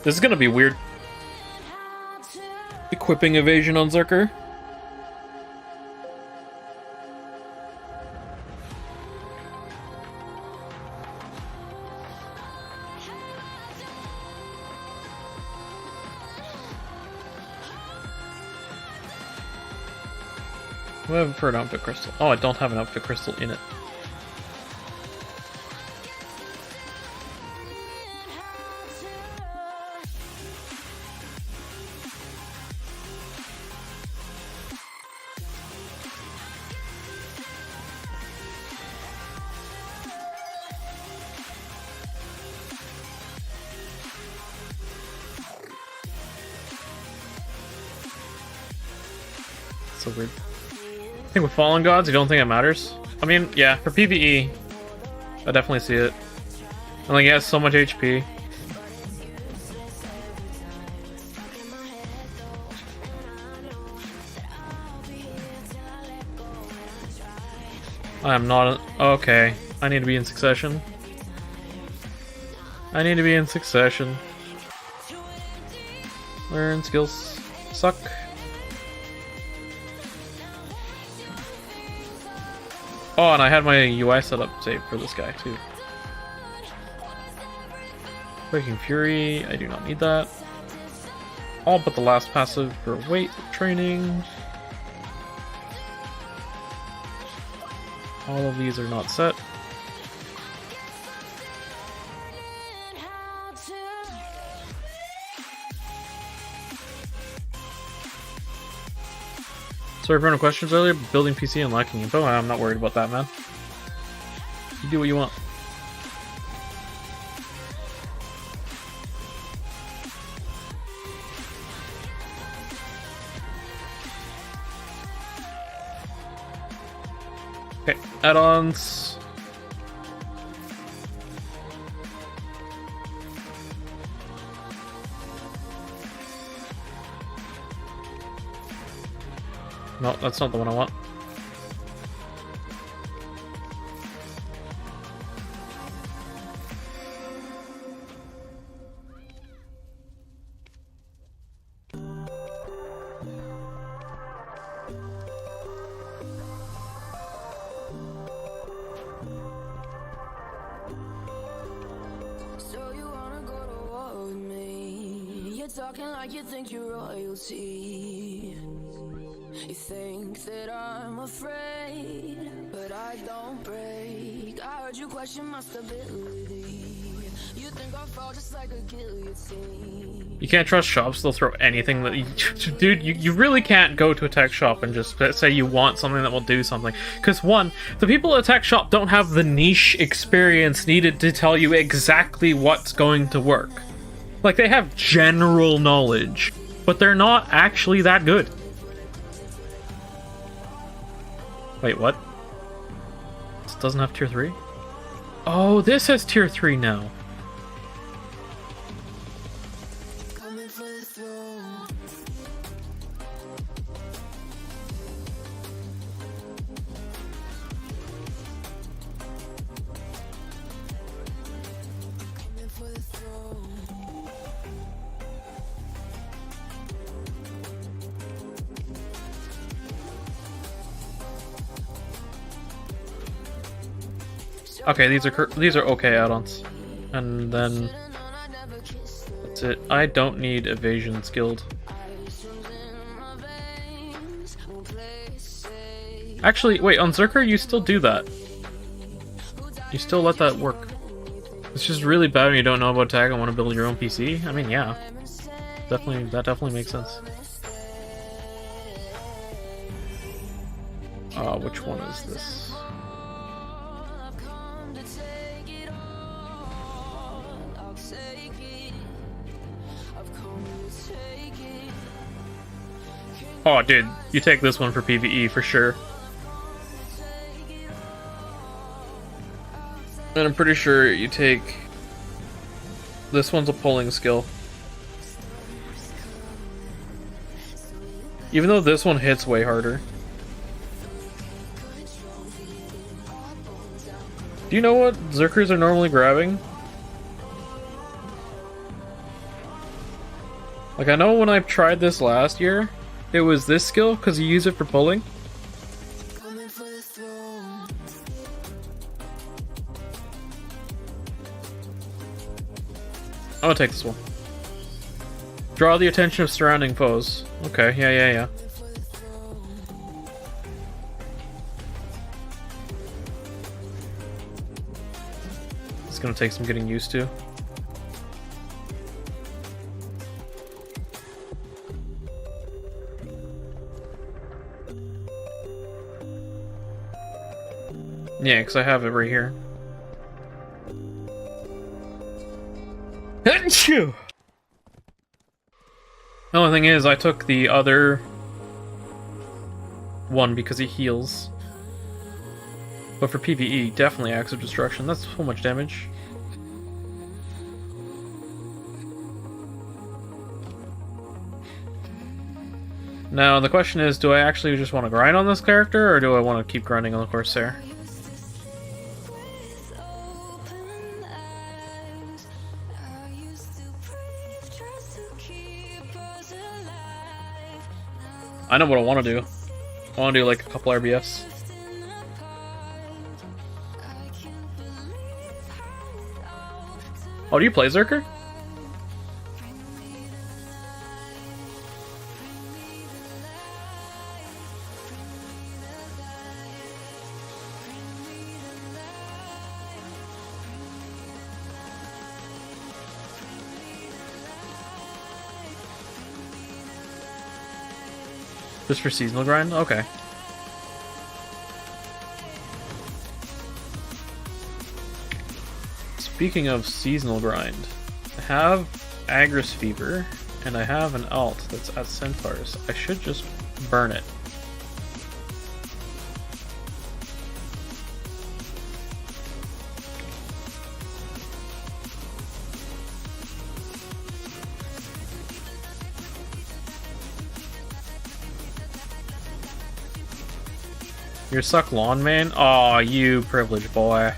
This is gonna be weird. Equipping evasion on Zerker. I have for an outfit crystal. Oh, I don't have an outfit crystal in it. So weird. I think with Fallen Gods, you don't think it matters? I mean, yeah, for PvE, I definitely see it. And like, it has so much HP. I am not... Okay, I need to be in succession. I need to be in succession. Learn skills. Suck. Oh, and I had my UI setup saved for this guy too. Breaking Fury, I do not need that. All but the last passive for weight training. All of these are not set. Sorry for any questions earlier, but building PC and lacking info. I'm not worried about that, man. You do what you want. Okay, add-ons. No, that's not the one I want. So you wanna go to war with me? You're talking like you think you're royalty. You think that I'm afraid, but I don't break. I heard you question my stability. You think I'll fall just like a guillotine. You can't trust shops, they'll throw anything that you... Dude, you really can't go to a tech shop and just say you want something that will do something. Because one, the people at a tech shop don't have the niche experience needed to tell you exactly what's going to work. Like, they have general knowledge, but they're not actually that good. Wait, what? This doesn't have tier 3? Oh, this has tier 3 now. Coming for the throne. Coming for the throne. Okay, these are okay add-ons. And then that's it. I don't need evasion skilled. Actually, wait, on Zerker you still do that. You still let that work. It's just really bad when you don't know about tag and want to build your own PC. I mean, yeah. That definitely makes sense. Which one is this? Oh, dude, you take this one for PvE for sure. And I'm pretty sure you take... This one's a pulling skill. Even though this one hits way harder. Do you know what Zerkers are normally grabbing? Like, I know when I tried this last year, it was this skill, because you use it for pulling. Coming for the throne. I'm gonna take this one. Draw the attention of surrounding foes. Okay, yeah. It's gonna take some getting used to. Yeah, because I have it right here. The only thing is, I took the other one because he heals. But for PvE, definitely Axe of Destruction. That's so much damage. Now, the question is, do I actually just want to grind on this character, or do I want to keep grinding on the Corsair? I know what I want to do. I want to do like a couple RBFs. Oh, do you play Zerker? Just for seasonal grind? Okay. Speaking of seasonal grind, I have Agris Fever, and I have an alt that's at Centaurs. I should just burn it. You're suck lawn man? Aw, you privileged boy.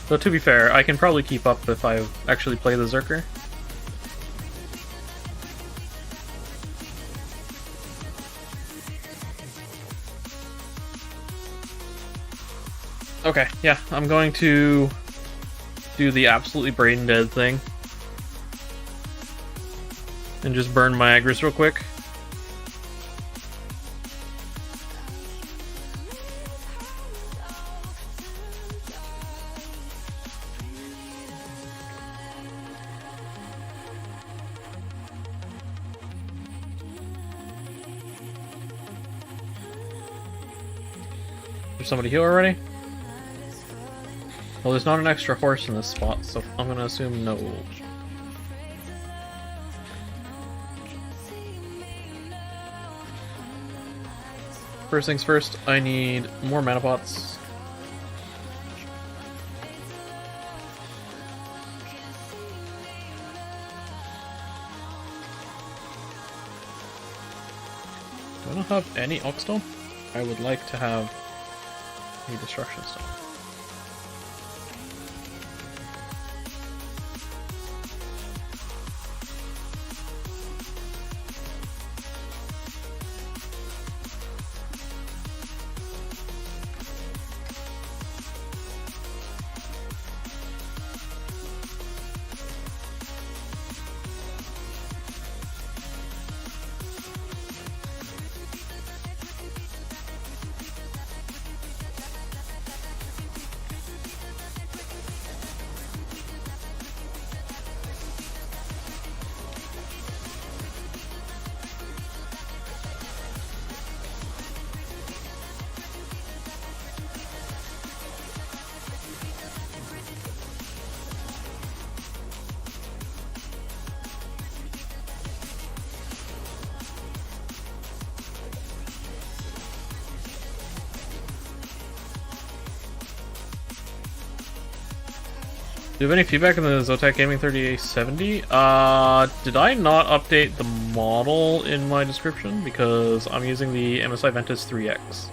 Though to be fair, I can probably keep up if I actually play the Zerker. Okay, yeah, I'm going to do the absolutely brain dead thing. And just burn my Agris real quick. Somebody heal already? Well, there's not an extra horse in this spot, so I'm gonna assume no. First things first, I need more mana pots. Do I not have any Oxstone? I would like to have any destruction stuff. Do you have any feedback on the Zotac Gaming 3070? Did I not update the model in my description? Because I'm using the MSI Ventus 3X.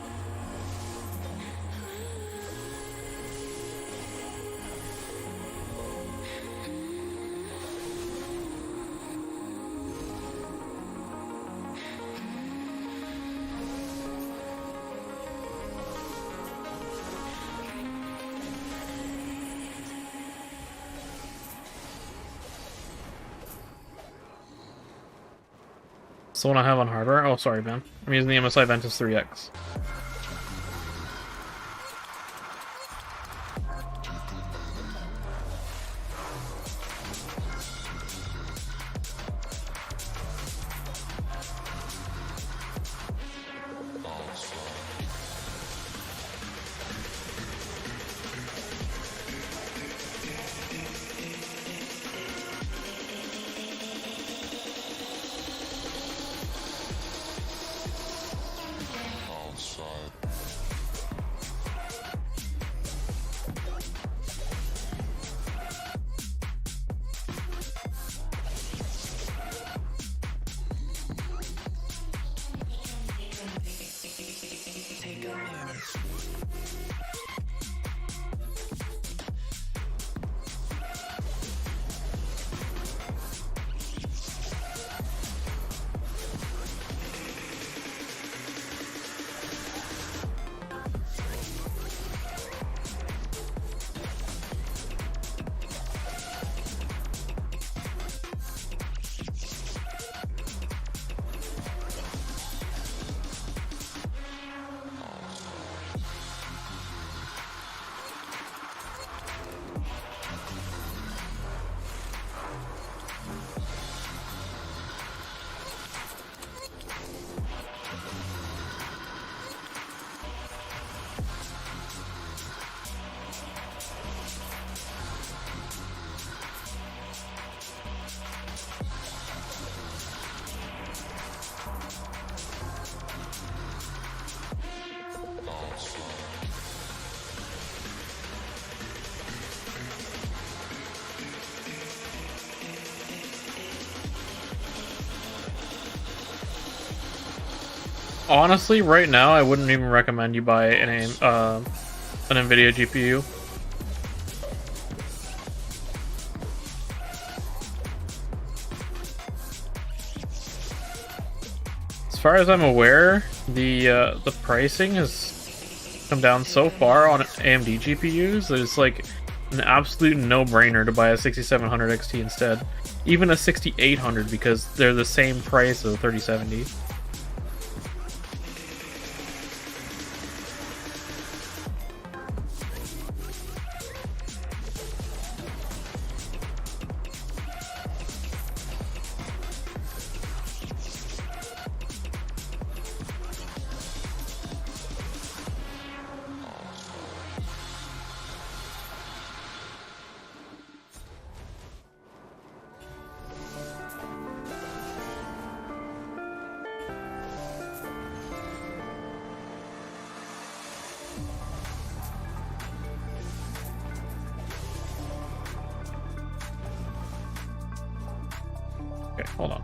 So one I have on hardware. Oh, sorry, man. I'm using the MSI Ventus 3X. honestly, right now, I wouldn't even recommend you buy an NVIDIA GPU. As far as I'm aware, the pricing has come down so far on AMD GPUs that it's like an absolute no-brainer to buy a 6700 XT instead. Even a 6800, because they're the same price as a 3070. Okay, hold on.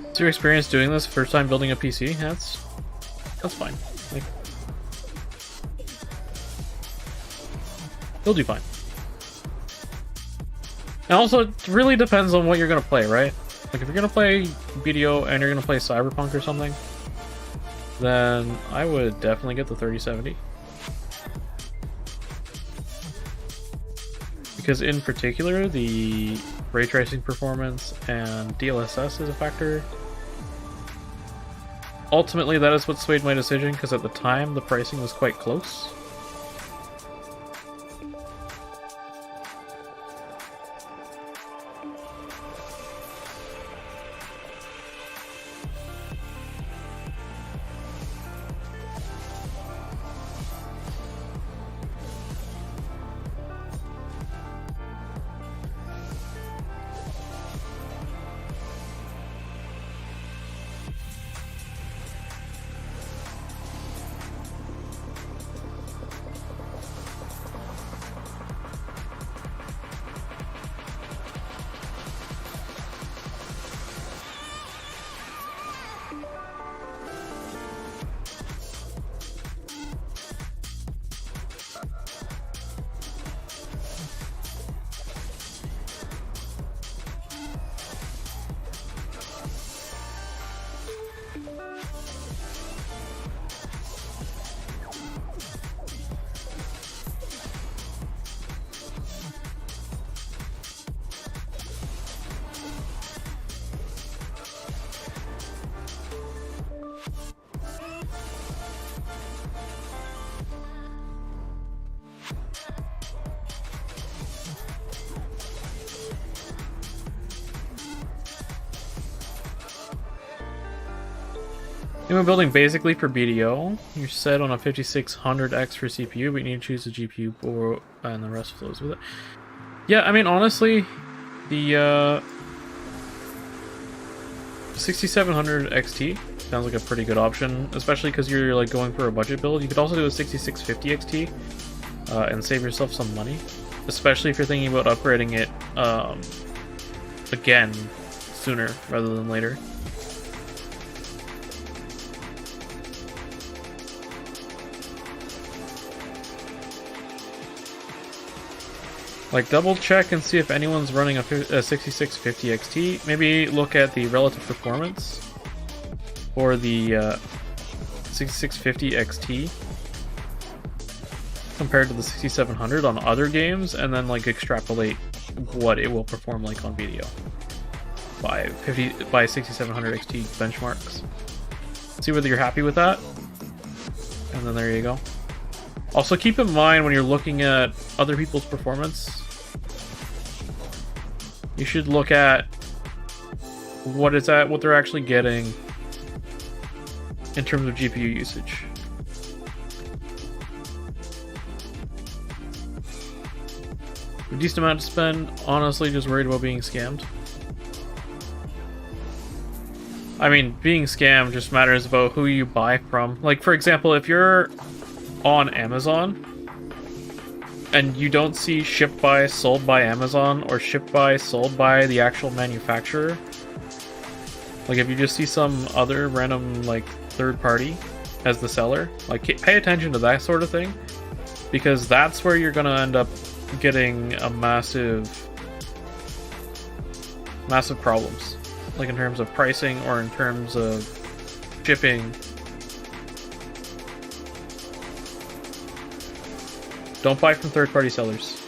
What's your experience doing this? First time building a PC? That's fine. Like, you'll do fine. And also, it really depends on what you're gonna play, right? Like, if you're gonna play BDO and you're gonna play Cyberpunk or something, then I would definitely get the 3070. Because in particular, the ray tracing performance and DLSS is a factor. Ultimately, that is what swayed my decision, because at the time, the pricing was quite close. We're building basically for BDO. You're set on a 5600X for CPU, but you need to choose a GPU or and the rest flows with it. Yeah, I mean, honestly, the 6700 XT sounds like a pretty good option, especially because you're like going for a budget build. You could also do a 6650 XT and save yourself some money, especially if you're thinking about upgrading it again sooner rather than later. Like, double check and see if anyone's running a 6650 XT. Maybe look at the relative performance for the 6650 XT compared to the 6700 on other games, and then like extrapolate what it will perform like on video by 6700 XT benchmarks. See whether you're happy with that, and then there you go. Also, keep in mind when you're looking at other people's performance, you should look at what they're actually getting in terms of GPU usage. A decent amount to spend, honestly, just worried about being scammed. I mean, being scammed just matters about who you buy from. Like, for example, if you're on Amazon and you don't see shipped by, sold by Amazon, or shipped by, sold by the actual manufacturer, like if you just see some other random, like, third party as the seller, like, pay attention to that sort of thing, because that's where you're gonna end up getting a massive problems, like in terms of pricing or in terms of shipping. Don't buy from third-party sellers.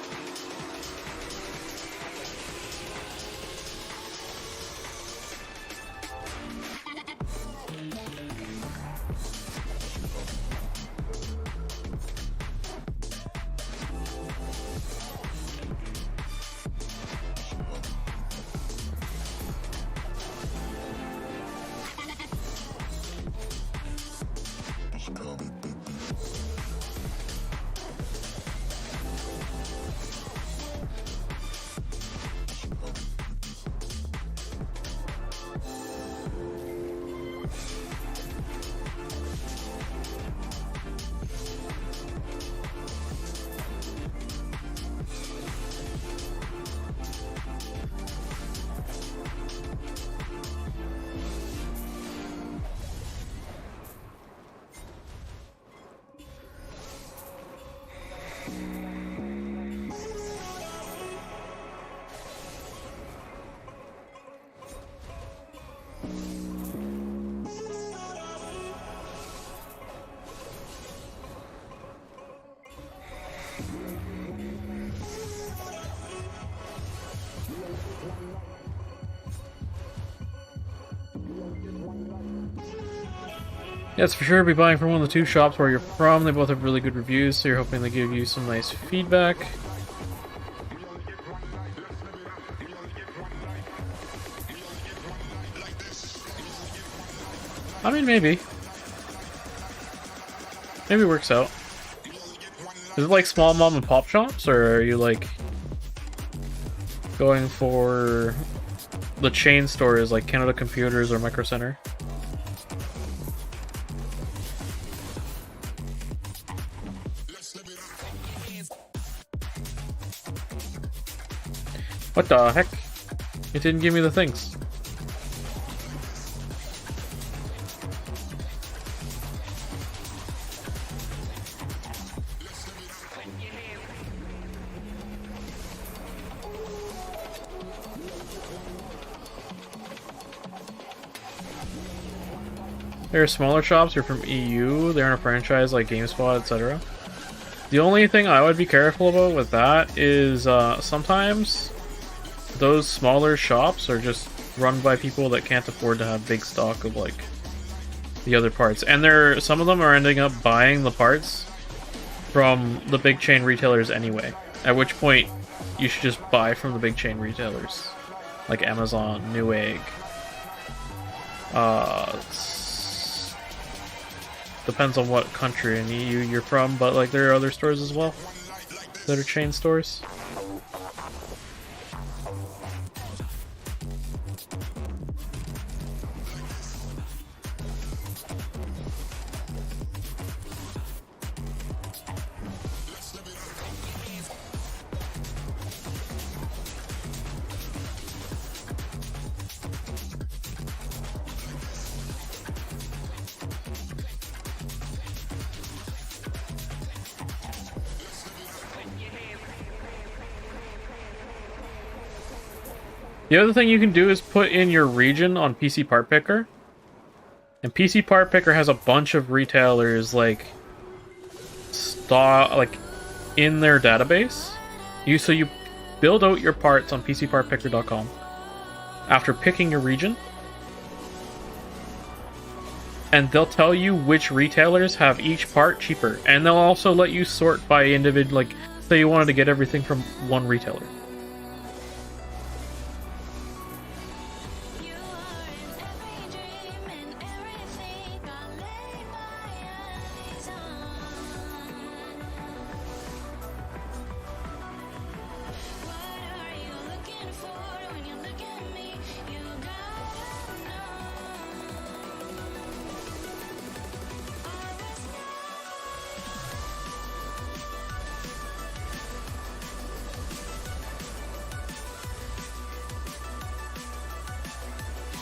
Yes, for sure, be buying from one of the two shops where you're from. They both have really good reviews, so you're hoping they give you some nice feedback. I mean, maybe. Maybe it works out. Is it like small mom and pop shops, or are you like going for the chain stores like Canada Computers or Micro Center? What the heck? It didn't give me the things. There are smaller shops, they're from EU, they aren't a franchise like GameSpot, etc. The only thing I would be careful about with that is sometimes those smaller shops are just run by people that can't afford to have big stock of like the other parts, and some of them are ending up buying the parts from the big chain retailers anyway, at which point you should just buy from the big chain retailers like Amazon, Newegg, depends on what country in EU you're from, but like there are other stores as well that are chain stores. The other thing you can do is put in your region on PC Part Picker. And PC Part Picker has a bunch of retailers like in their database. So you build out your parts on PCPartPicker.com. After picking your region, and they'll tell you which retailers have each part cheaper, and they'll also let you sort by individual. Like, say you wanted to get everything from one retailer.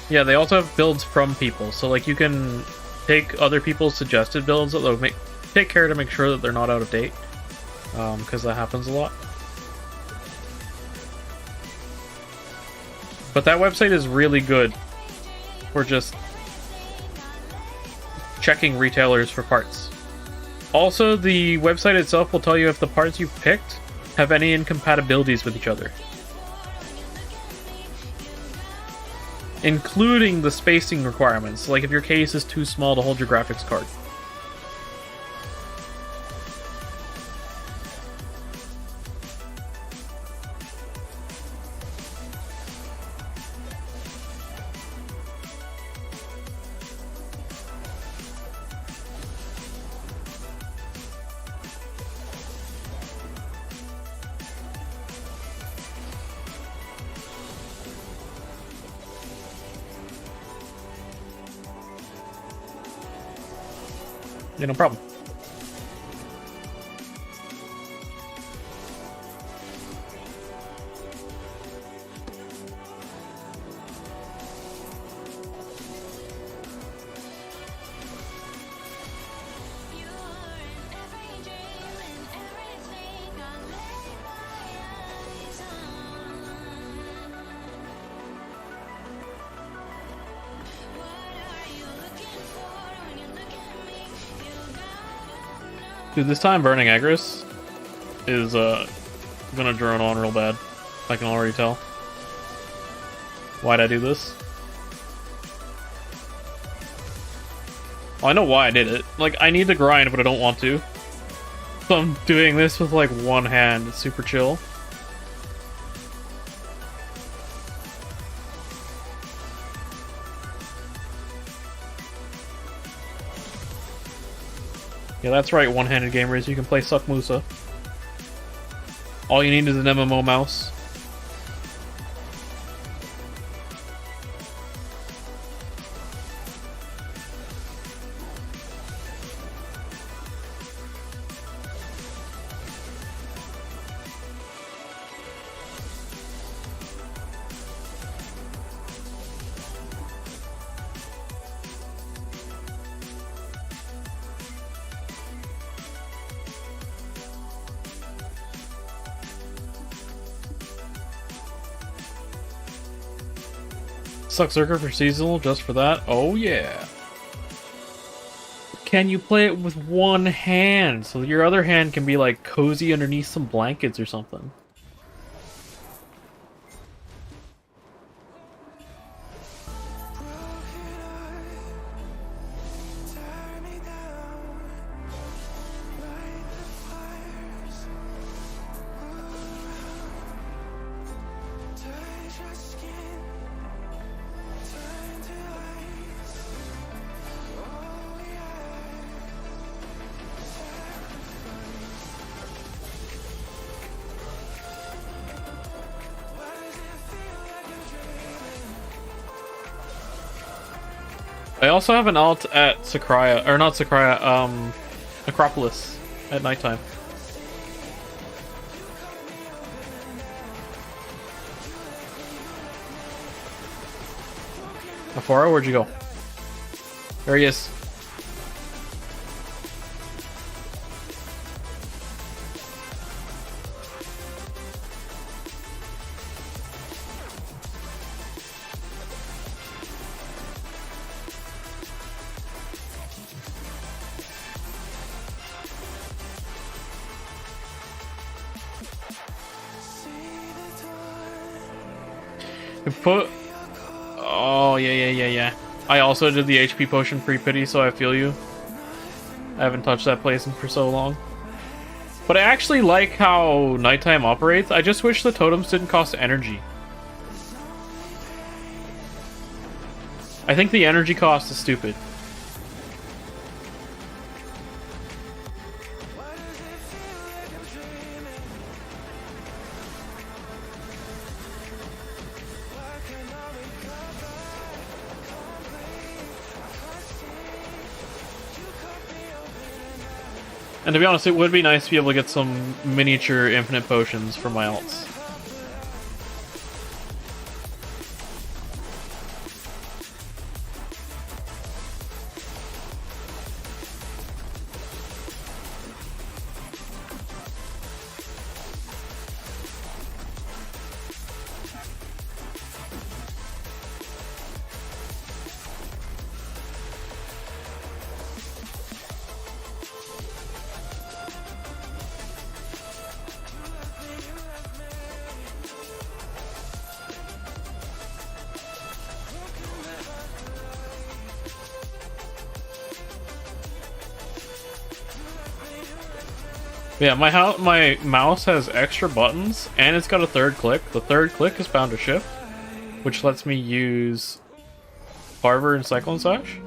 Yeah, they also have builds from people, so like you can take other people's suggested builds that they'll take care to make sure that they're not out of date, because that happens a lot. But that website is really good for just checking retailers for parts. Also, the website itself will tell you if the parts you've picked have any incompatibilities with each other, including the spacing requirements, like if your case is too small to hold your graphics card. Yeah, no problem. Dude, this time burning Agris is gonna drone on real bad. I can already tell. Why'd I do this? Well, I know why I did it. Like, I need to grind, but I don't want to. So I'm doing this with like one hand. It's super chill. Yeah, that's right, one-handed gamers. You can play Suck Musa. All you need is an MMO mouse. Suck Circuit for seasonal, just for that? Oh yeah. Can you play it with one hand? So your other hand can be like cozy underneath some blankets or something. I also have an alt at Sakraya, or not Sakraya, Acropolis at nighttime. Afara, where'd you go? There he is. Put. Oh yeah. I also did the HP potion free pity, so I feel you. I haven't touched that place for so long. But I actually like how nighttime operates. I just wish the totems didn't cost energy. I think the energy cost is stupid. And to be honest, it would be nice to be able to get some miniature infinite potions for my alts. Yeah, my mouse has extra buttons, and it's got a third click. The third click is bound to shift, which lets me use Barber and Cyclone Sash.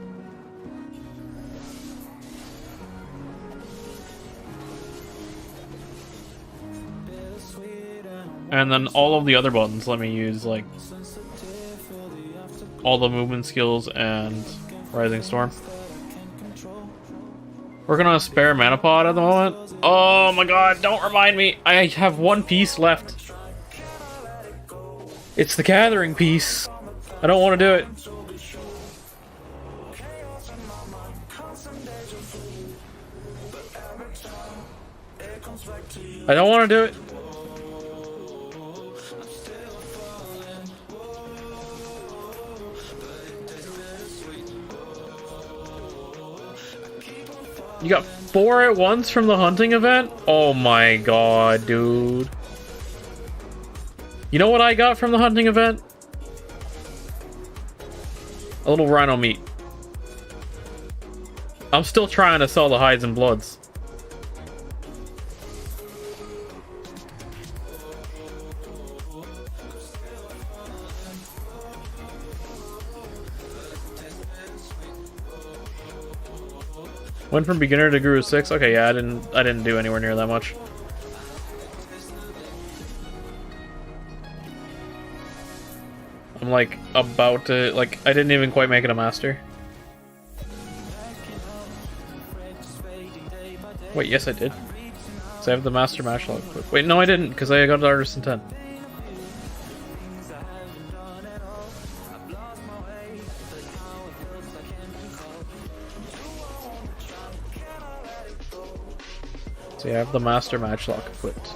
And then all of the other buttons let me use, like, all the movement skills and Rising Storm. Working on a spare mana pod at the moment. Oh my god, don't remind me. I have one piece left. It's the gathering piece. I don't want to do it. I don't want to do it. You got 4 at once from the hunting event? Oh my god, dude. You know what I got from the hunting event? A little rhino meat. I'm still trying to sell the hides and bloods. Went from beginner to Guru 6. Okay, yeah, I didn't do anywhere near that much. I'm like about to, like, I didn't even quite make it a master. Wait, yes I did. So I have the master match log equipped. Wait, no I didn't, because I got the Artisan 10. So yeah, I have the master match lock equipped.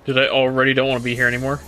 Did I already don't want to be here anymore?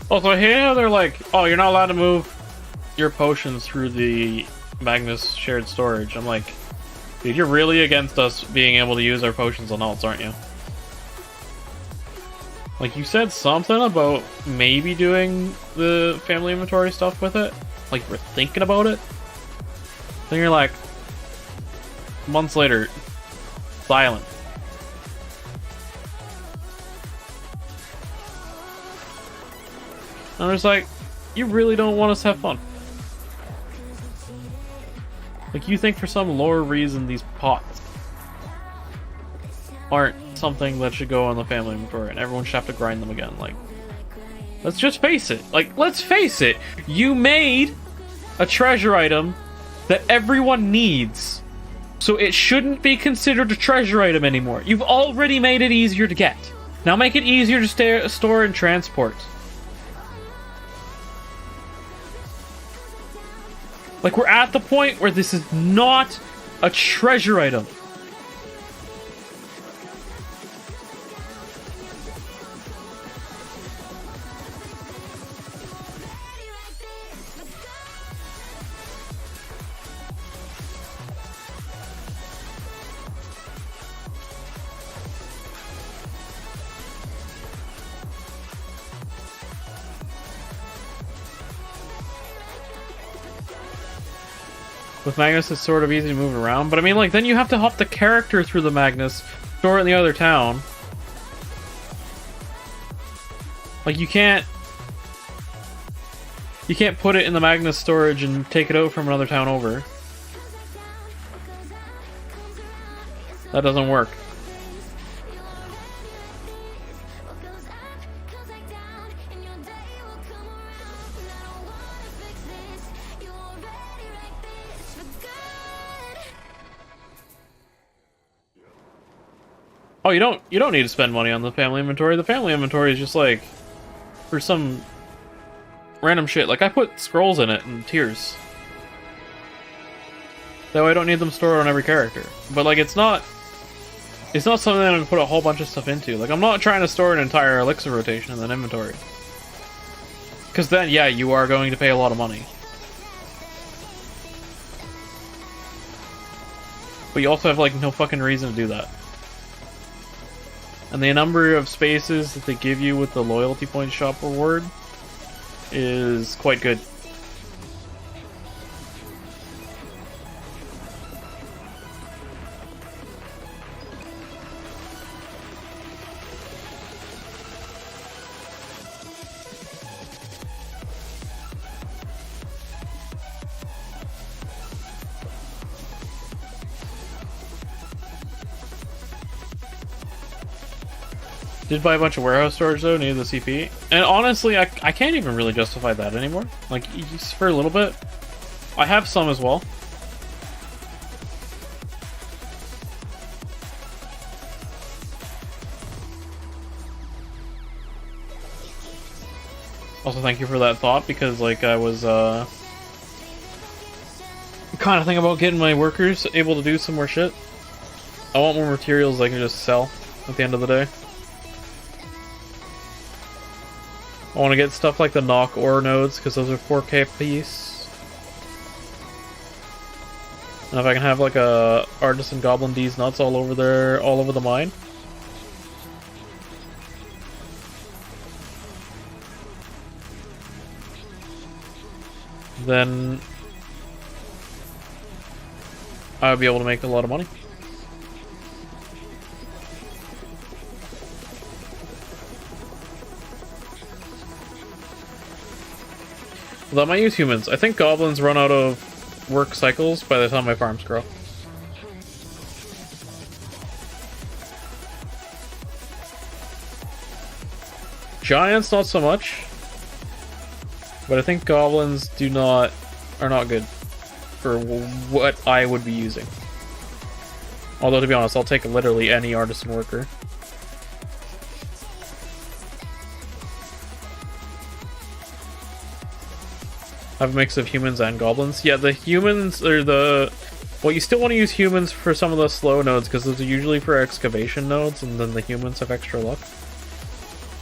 Also, I hate how they're like, oh, you're not allowed to move your potions through the Magnus shared storage. I'm like, dude, you're really against us being able to use our potions on alts, aren't you? Like, you said something about maybe doing the family inventory stuff with it. Like, we're thinking about it. Then you're like, months later, silent. I'm just like, you really don't want us to have fun. Like, you think for some lore reason these pots aren't something that should go on the family inventory and everyone should have to grind them again. Like, let's just face it. Like, let's face it. You made a treasure item that everyone needs, so it shouldn't be considered a treasure item anymore. You've already made it easier to get. Now make it easier to store and transport. Like, we're at the point where this is not a treasure item. With Magnus, it's sort of easy to move around, but I mean, like, then you have to hop the character through the Magnus, store it in the other town. Like, you can't put it in the Magnus storage and take it out from another town over. That doesn't work. Oh, you don't need to spend money on the family inventory. The family inventory is just like for some random shit. Like, I put scrolls in it and tiers. That way I don't need them stored on every character. But like, it's not something that I'm gonna put a whole bunch of stuff into. Like, I'm not trying to store an entire elixir rotation in an inventory. Because then, yeah, you are going to pay a lot of money. But you also have like no fucking reason to do that. And the number of spaces that they give you with the loyalty point shop reward is quite good. Did buy a bunch of warehouse storage though, near the CP. And honestly, I can't even really justify that anymore. Like, just for a little bit. I have some as well. Also, thank you for that thought, because like I was kind of thinking about getting my workers able to do some more shit. I want more materials I can just sell at the end of the day. I want to get stuff like the knock ore nodes, because those are 4K a piece. And if I can have like a artisan goblin D's nuts all over the mine. Then I would be able to make a lot of money. Although I might use humans. I think goblins run out of work cycles by the time my farms grow. Giants, not so much. But I think goblins are not good for what I would be using. Although, to be honest, I'll take literally any artisan worker. I have a mix of humans and goblins. Yeah, the humans are the... Well, you still want to use humans for some of the slow nodes, because those are usually for excavation nodes, and then the humans have extra luck.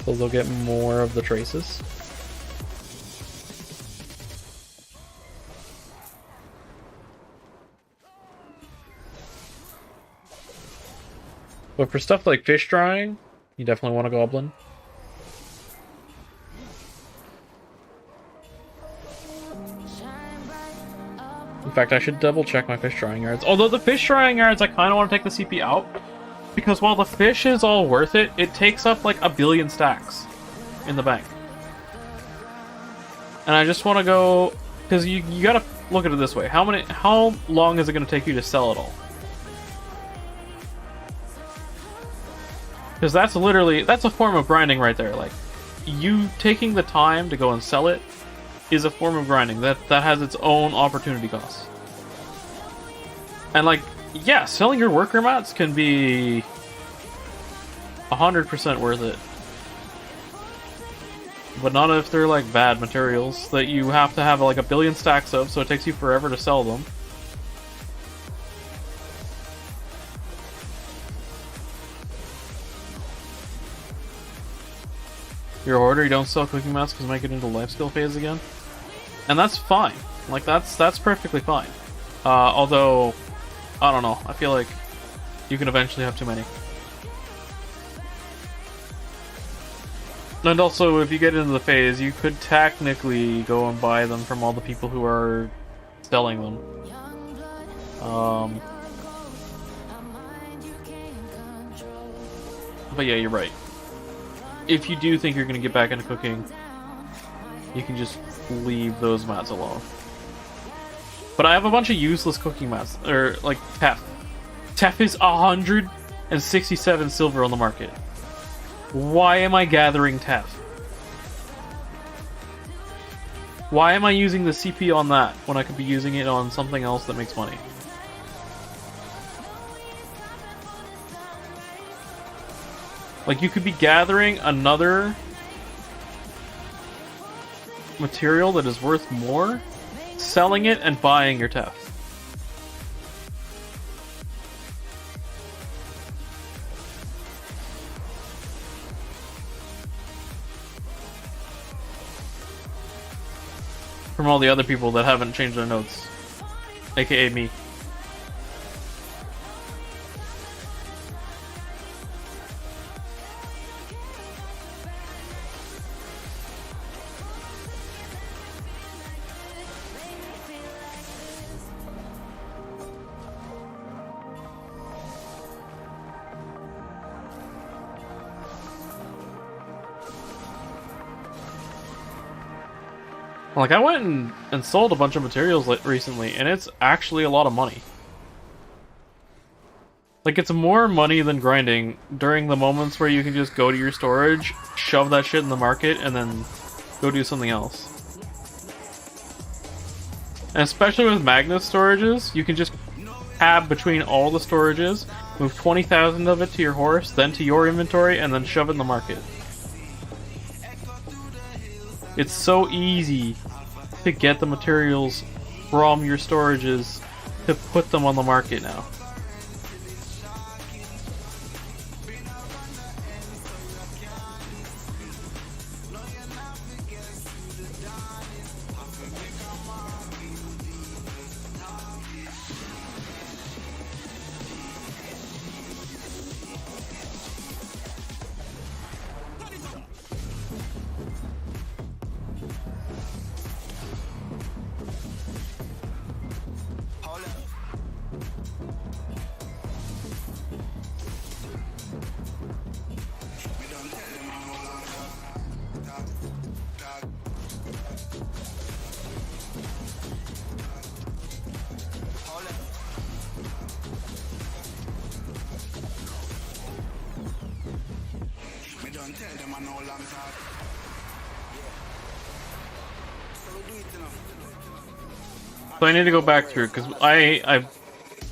So they'll get more of the traces. But for stuff like fish drying, you definitely want a goblin. In fact, I should double check my fish drying yards. Although the fish drying yards, I kind of want to take the CP out. Because while the fish is all worth it, it takes up like 1 billion stacks in the bank. And I just want to go... Because you gotta look at it this way. How long is it going to take you to sell it all? Because that's a form of grinding right there. Like, you taking the time to go and sell it is a form of grinding. That has its own opportunity cost. And like, yeah, selling your worker mats can be 100% worth it. But not if they're like bad materials that you have to have like 1 billion stacks of, so it takes you forever to sell them. You're a hoarder, you don't sell cooking mats because you might get into life skill phase again. And that's fine. Like, that's perfectly fine. Although, I don't know, I feel like you can eventually have too many. And also, if you get into the phase, you could technically go and buy them from all the people who are selling them. But yeah, you're right. If you do think you're going to get back into cooking, you can just leave those mats alone. But I have a bunch of useless cooking mats, or like Tef. Tef is 167 silver on the market. Why am I gathering Tef? Why am I using the CP on that when I could be using it on something else that makes money? Like, you could be gathering another material that is worth more, selling it, and buying your Tef. From all the other people that haven't changed their notes. AKA me. Like, I went and sold a bunch of materials recently, and it's actually a lot of money. Like, it's more money than grinding during the moments where you can just go to your storage, shove that shit in the market, and then go do something else. And especially with magnet storages, you can just tab between all the storages, move 20,000 of it to your horse, then to your inventory, and then shove it in the market. It's so easy to get the materials from your storages to put them on the market now. tell them I know long talk. So we do it, you know. So I need to go back through because I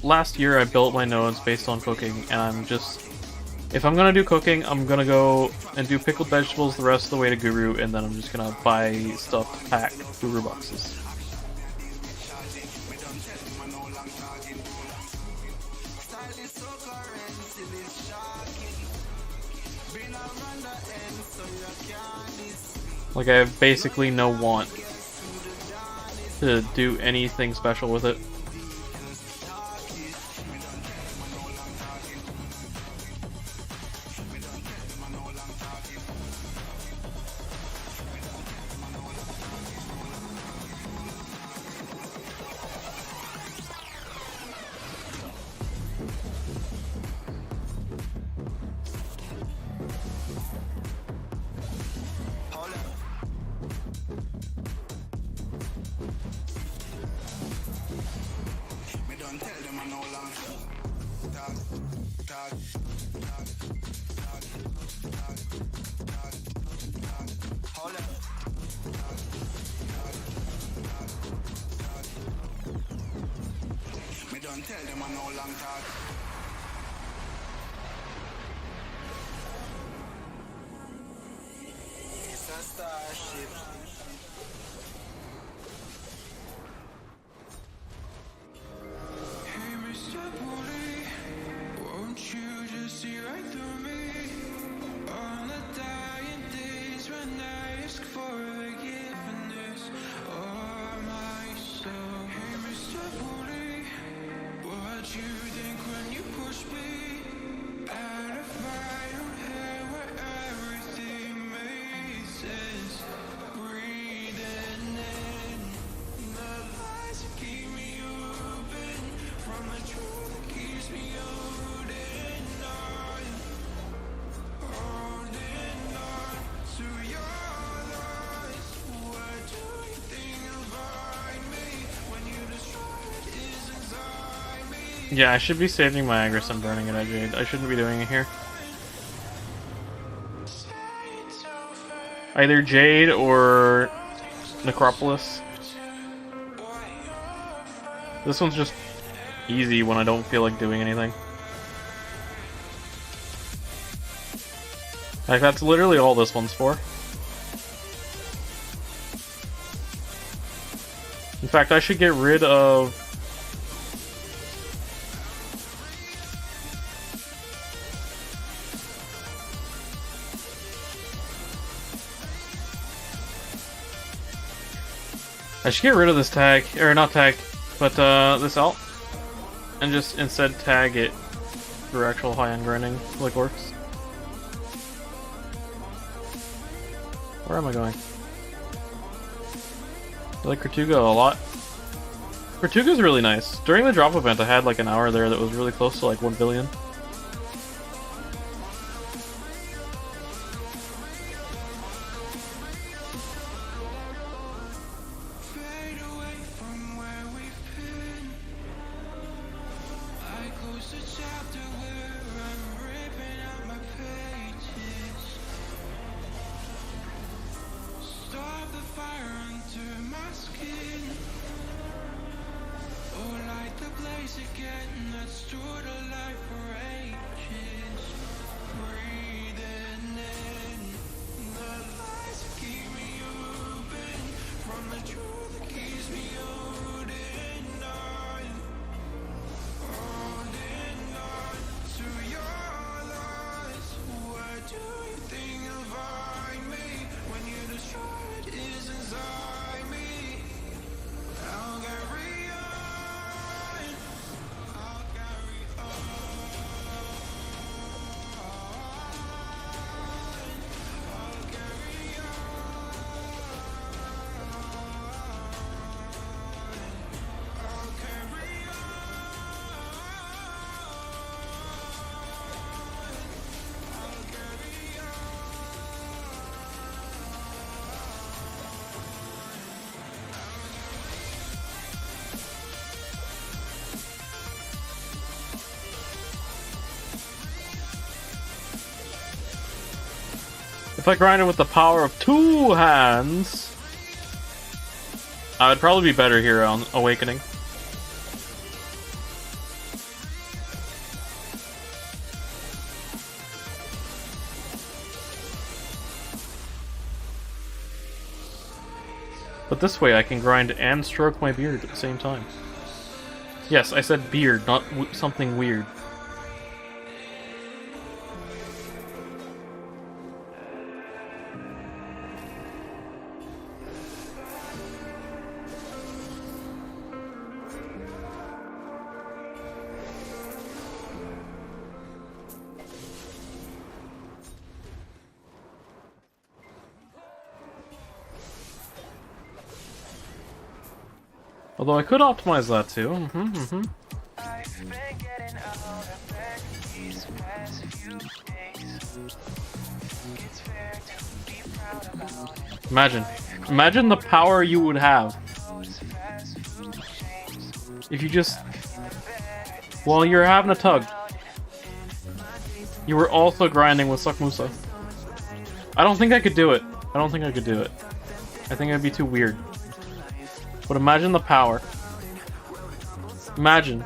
last year I built my nodes based on cooking, and I'm just, if I'm gonna do cooking, I'm gonna go and do pickled vegetables the rest of the way to Guru, and then I'm just gonna buy stuff to pack Guru boxes. Like, I have basically no want to do anything special with it. Tell them I know long talk. It's a starship. Hey, Mr. Bully, won't you just see right through me? On the dying days when I ask for forgiveness, oh my soul. Hey, Mr. Bully, what you think when you push me out of my own head where everything makes sense? Breathing in the lies that keep me open from the truth that keeps me holding on to your lies. What do you think you'll find me when you destroy what is inside me? Yeah, I should be saving my Agris and burning it at Jade. I shouldn't be doing it here. Either Jade or Necropolis. This one's just easy when I don't feel like doing anything. Like, that's literally all this one's for. In fact, I should get rid of... I should get rid of this tag, or not tag, but this alt, and just instead tag it for actual high-end grinding, like orcs. Where am I going? I like Kertuga a lot. Kertuga's really nice. During the drop event, I had like an hour there that was really close to like 1 billion. If I grinded with the power of 2 hands, I would probably be better here on Awakening. But this way I can grind and stroke my beard at the same time. Yes, I said beard, not something weird. Although I could optimize that too. Imagine the power you would have if you just, while you're having a tug, you were also grinding with Sakmusa. I don't think I could do it. I think it'd be too weird. But imagine the power. Imagine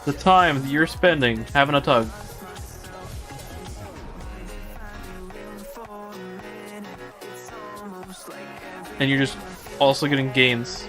the time that you're spending having a tug. And you're just also getting gains.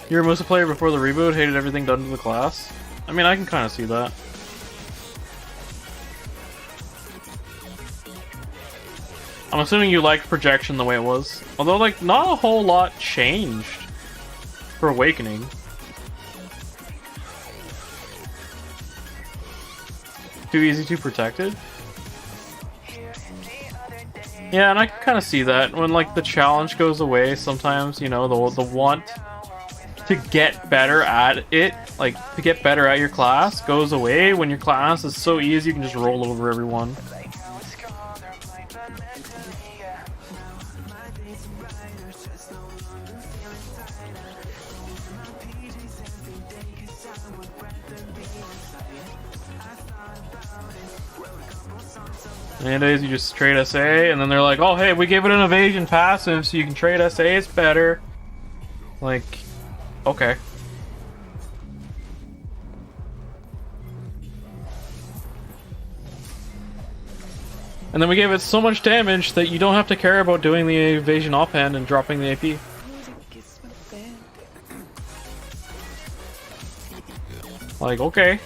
You were a Musa player before the reboot, hated everything done to the class? I mean, I can kind of see that. I'm assuming you liked Projection the way it was. Although, like, not a whole lot changed for Awakening. Too easy, too protected? Yeah, and I can kind of see that. When, like, the challenge goes away, sometimes, you know, the want to get better at it, like, to get better at your class, goes away when your class is so easy you can just roll over everyone. Nowadays you just trade SA, and then they're like, oh hey, we gave it an evasion passive so you can trade SA, it's better. Like, okay. And then we gave it so much damage that you don't have to care about doing the evasion offhand and dropping the AP. Like, okay,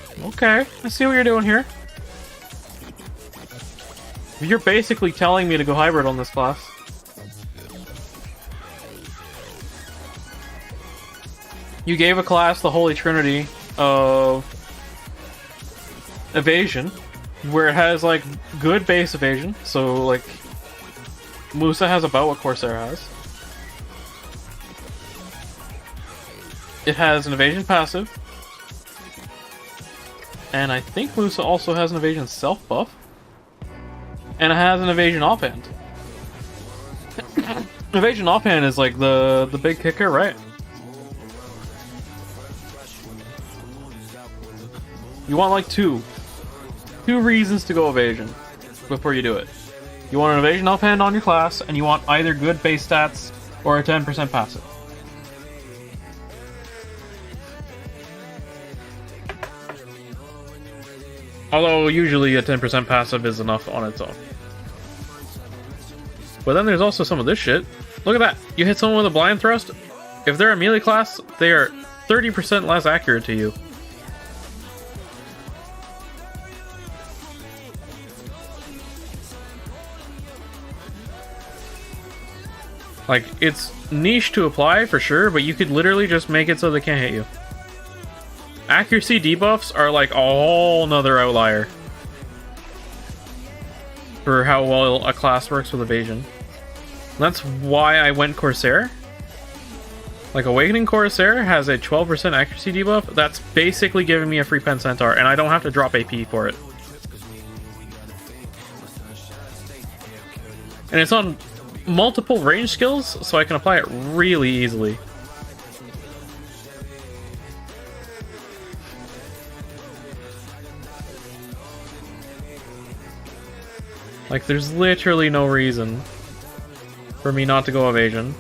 I see what you're doing here. You're basically telling me to go hybrid on this class. You gave a class the holy trinity of evasion, where it has like good base evasion, so like Musa has about what Corsair has. It has an evasion passive, and I think Musa also has an evasion self buff. And it has an evasion offhand. Evasion offhand is like the big kicker, right? You want like two reasons to go evasion before you do it. You want an evasion offhand on your class, and you want either good base stats or a 10% passive. Although usually a 10% passive is enough on its own. But then there's also some of this shit. Look at that. You hit someone with a blind thrust. If they're a melee class, they are 30% less accurate to you. Like, it's niche to apply for sure, but you could literally just make it so they can't hit you. Accuracy debuffs are like a whole nother outlier for how well a class works with evasion. That's why I went Corsair. Like, Awakening Corsair has a 12% accuracy debuff. That's basically giving me a free Pen Centaur, and I don't have to drop AP for it. And it's on multiple range skills, so I can apply it really easily. Like, there's literally no reason for me not to go evasion.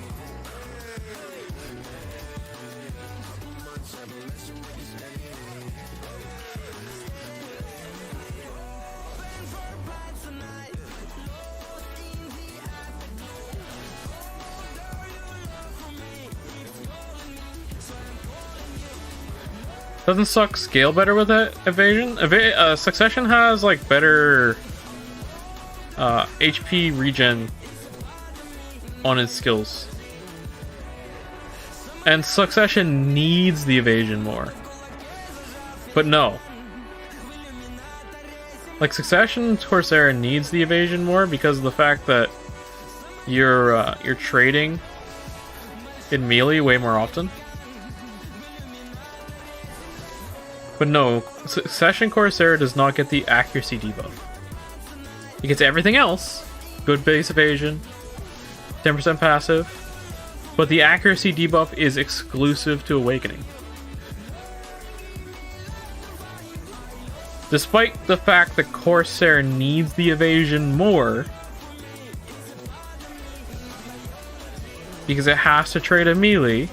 Doesn't suck scale better with it, evasion? Succession has like better HP regen on its skills. And Succession needs the evasion more. But no. Like, Succession Corsair needs the evasion more because of the fact that you're trading in melee way more often. But no, Succession Corsair does not get the accuracy debuff. It gets everything else. Good base evasion, 10% passive, but the accuracy debuff is exclusive to Awakening. Despite the fact that Corsair needs the evasion more, because it has to trade a melee,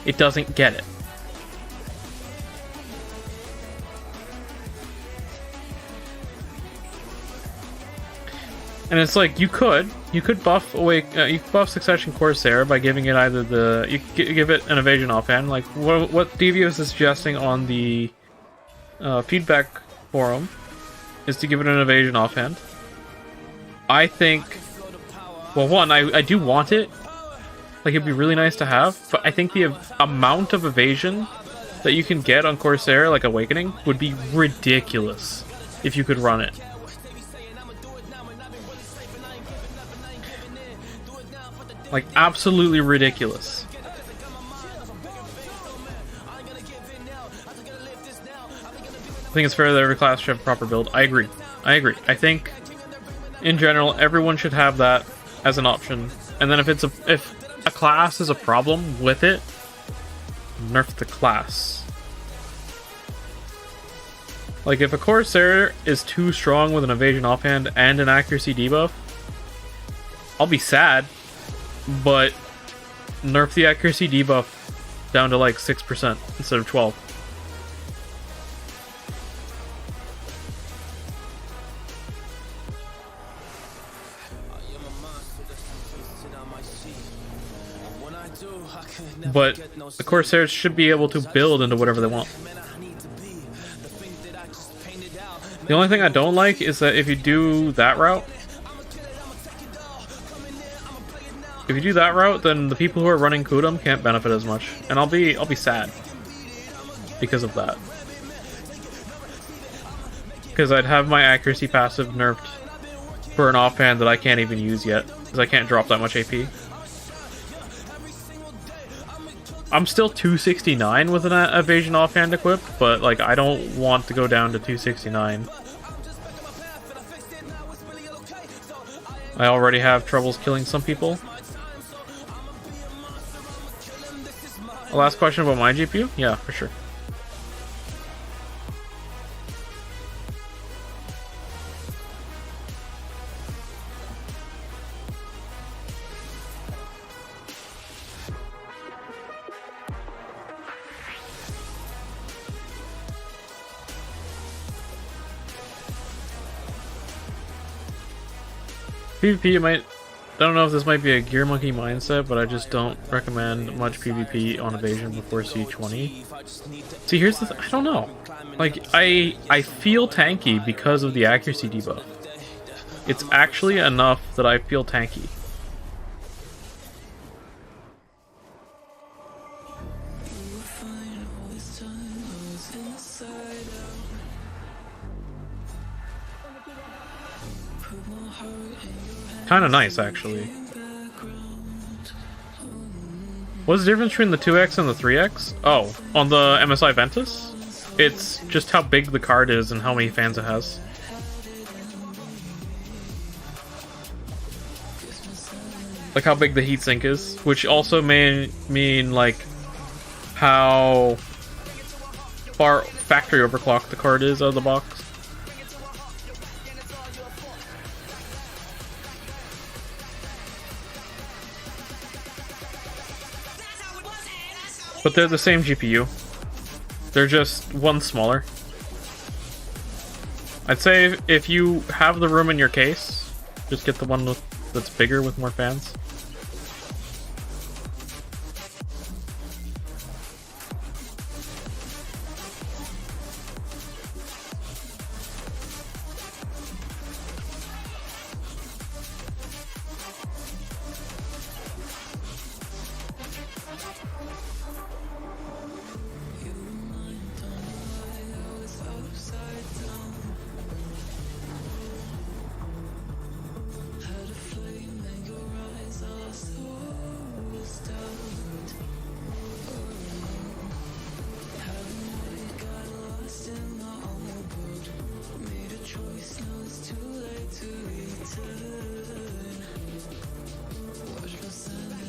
it doesn't get it. And it's like, you could buff you could buff Succession Corsair by giving it either give it an evasion offhand, like what Devious is suggesting on the feedback forum is to give it an evasion offhand. I think, well, one, I do want it. Like, it'd be really nice to have, but I think the amount of evasion that you can get on Corsair, like Awakening, would be ridiculous if you could run it. Like, absolutely ridiculous. I think it's fair that every class should have a proper build. I agree. I think, in general, everyone should have that as an option. And then if a class is a problem with it, nerf the class. Like, if a Corsair is too strong with an evasion offhand and an accuracy debuff, I'll be sad, but nerf the accuracy debuff down to like 6% instead of 12%. But the Corsairs should be able to build into whatever they want. The only thing I don't like is that if you do that route, then the people who are running Kudum can't benefit as much, and I'll be sad because of that. Because I'd have my accuracy passive nerfed for an offhand that I can't even use yet, because I can't drop that much AP. I'm still 269 with an evasion offhand equipped, but like, I don't want to go down to 269. I already have troubles killing some people. A last question about my GPU? Yeah, for sure. PvP, I don't know if this might be a Gear Monkey mindset, but I just don't recommend much PvP on evasion before C20. See, here's the I don't know. Like, I feel tanky because of the accuracy debuff. It's actually enough that I feel tanky. Kind of nice, actually. What's the difference between the 2X and the 3X? Oh, on the MSI Ventus, it's just how big the card is and how many fans it has. Like how big the heatsink is, which also may mean like how far factory overclocked the card is out of the box. But they're the same GPU. They're just one smaller. I'd say if you have the room in your case, just get the one that's bigger with more fans.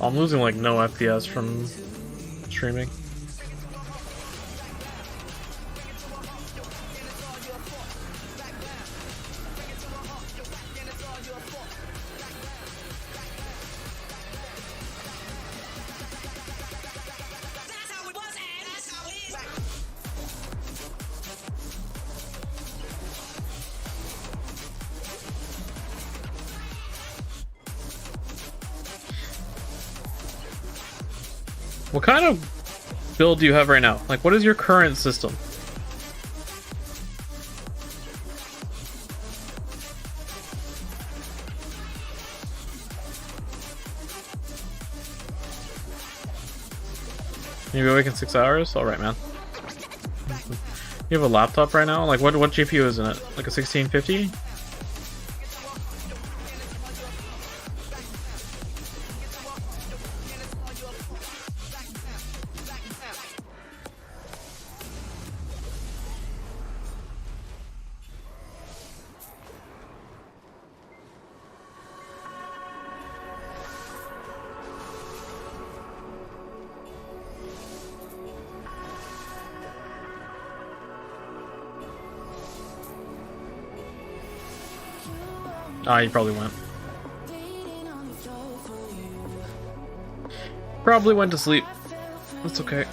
I'm losing like no FPS from streaming. What kind of build do you have right now? Like, what is your current system? You be awake in 6 hours? Alright, man. You have a laptop right now? Like, what GPU is in it? Like a 1650? Ah, you probably went. Probably went to sleep. That's okay.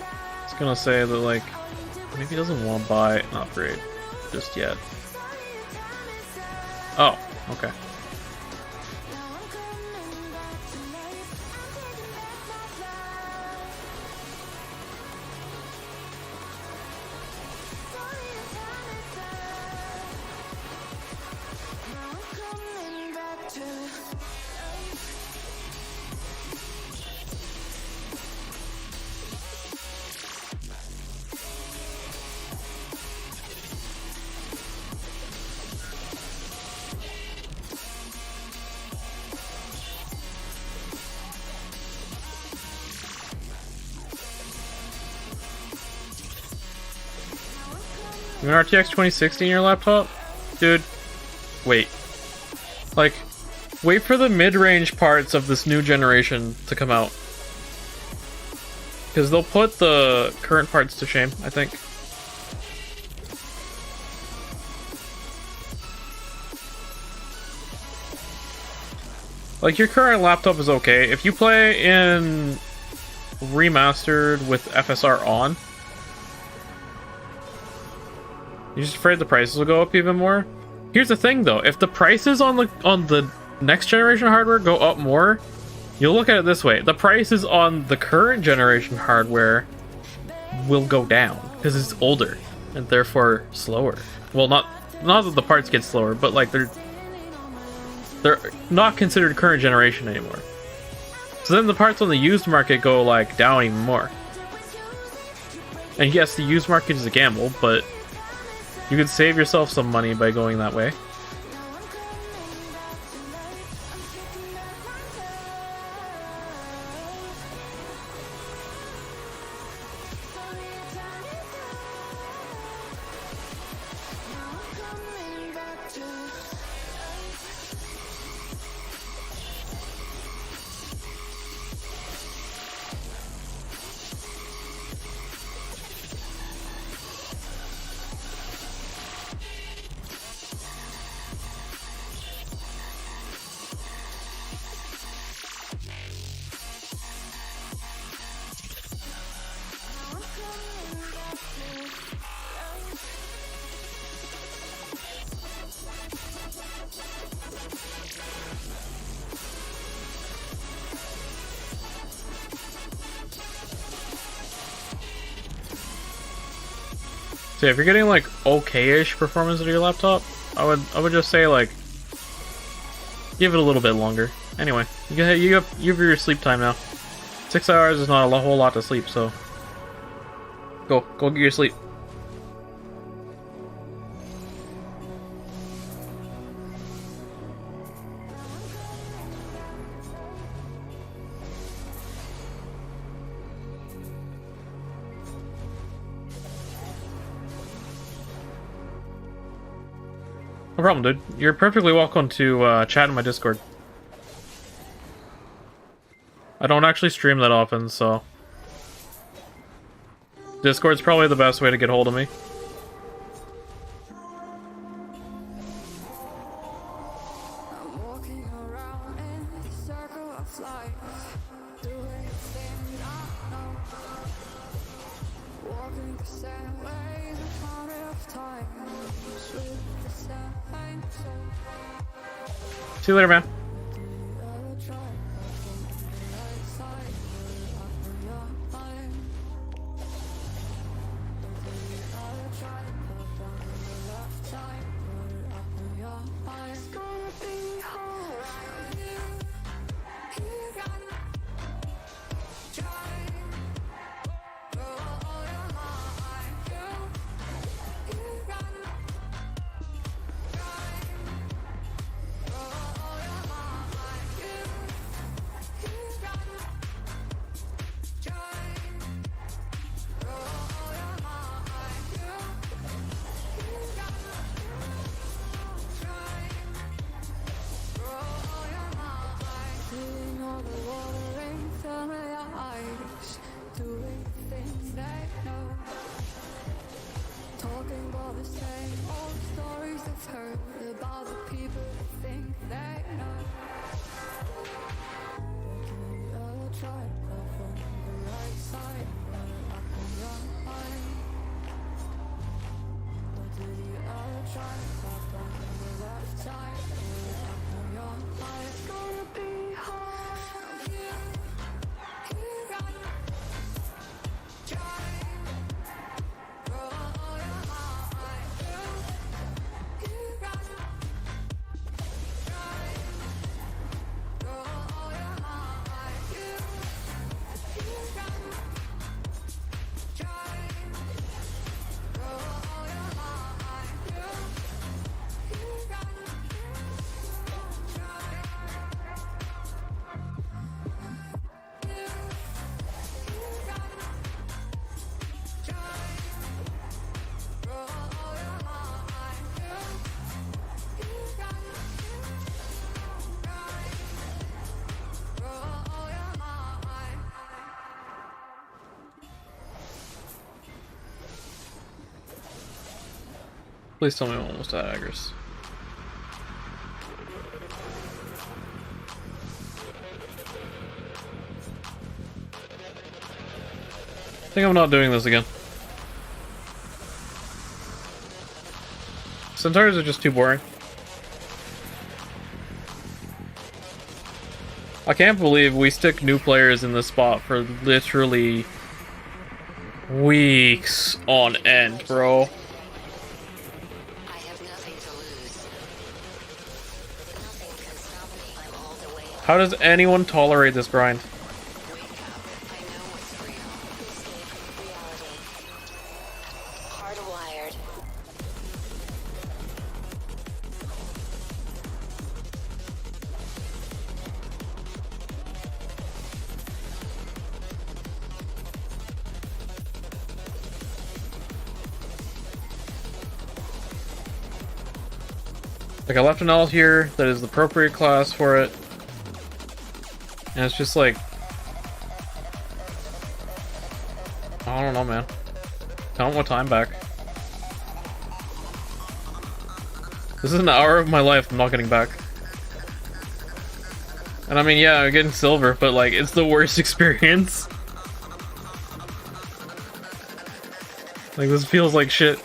I was gonna say that, like, maybe he doesn't want to buy an upgrade just yet. Oh, okay. You have an RTX 2060 in your laptop? Dude, wait. Like, wait for the mid-range parts of this new generation to come out. Because they'll put the current parts to shame, I think. Like, your current laptop is okay. If you play in remastered with FSR on, you're just afraid the prices will go up even more. Here's the thing, though: if the prices on the next generation hardware go up more, you'll look at it this way: the prices on the current generation hardware will go down because it's older and therefore slower. Well, not that the parts get slower, but like they're not considered current generation anymore. So then the parts on the used market go like down even more. And yes, the used market is a gamble, but you could save yourself some money by going that way. So if you're getting like okay-ish performance out of your laptop, I would just say like give it a little bit longer. Anyway, you have your sleep time now. 6 hours is not a whole lot to sleep, so go get your sleep. No problem, dude. You're perfectly welcome to chat in my Discord. I don't actually stream that often, so Discord's probably the best way to get hold of me. I'm walking around in the circle of life, doing things I know. Walking the same way, the counter of time, with the same soul. See you later, man. Please tell me I'm almost at Agris. I think I'm not doing this again. Centaurs are just too boring. I can't believe we stick new players in this spot for literally weeks on end, bro. How does anyone tolerate this grind? Like, I left an alt here that is the appropriate class for it. And it's just like, I don't know, man. I don't want time back. This is an hour of my life I'm not getting back. And I mean, yeah, I'm getting silver, but like, it's the worst experience. Like, this feels like shit.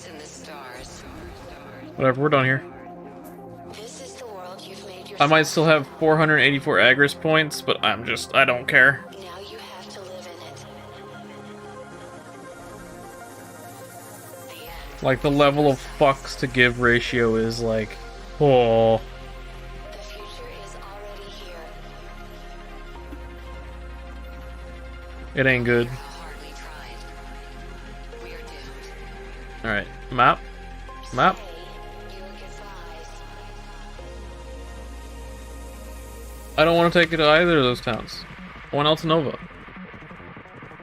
in the stars. Whatever, we're done here. This is the world you've made yourself. I might still have 484 Agris points, but I don't care. Now you have to live in it. The end. Like, the level of fucks to give ratio is like, oh. The future is already here. It ain't good. How hard we tried. We're doomed. Alright, map. Map. Say your goodbyes. I don't want to take it to either of those towns. I want Altanova.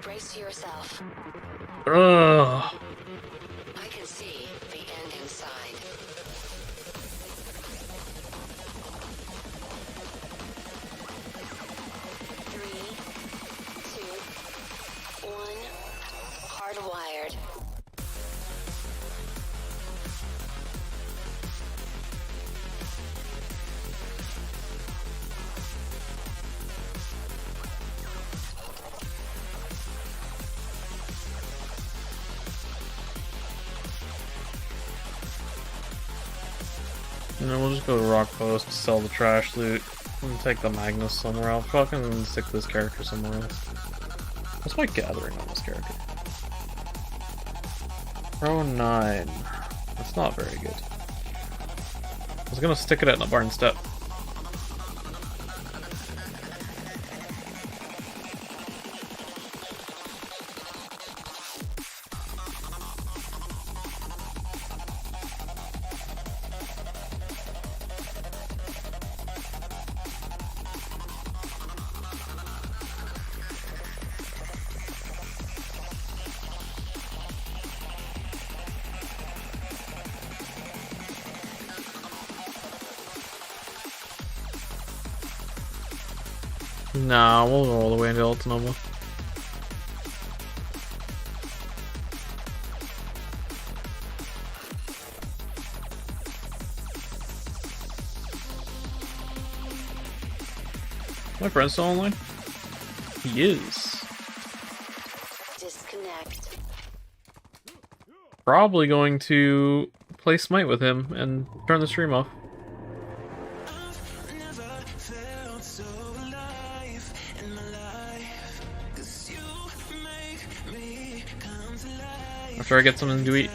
Brace yourself. Ugh. I can see the end inside. 3, 2, 1. Hardwired. And then we'll just go to Rock Post, sell the trash loot, and take the Magnus somewhere else. Fucking stick this character somewhere else. What's my gathering on this character? Pro 9. That's not very good. I was gonna stick it at the barn step. Nah, we'll go all the way into Altanova. My friend's still online? He is. Disconnect. Probably going to play Smite with him and turn the stream off. Never felt so alive in my life. 'Cause you make me come to life. After I get something to eat.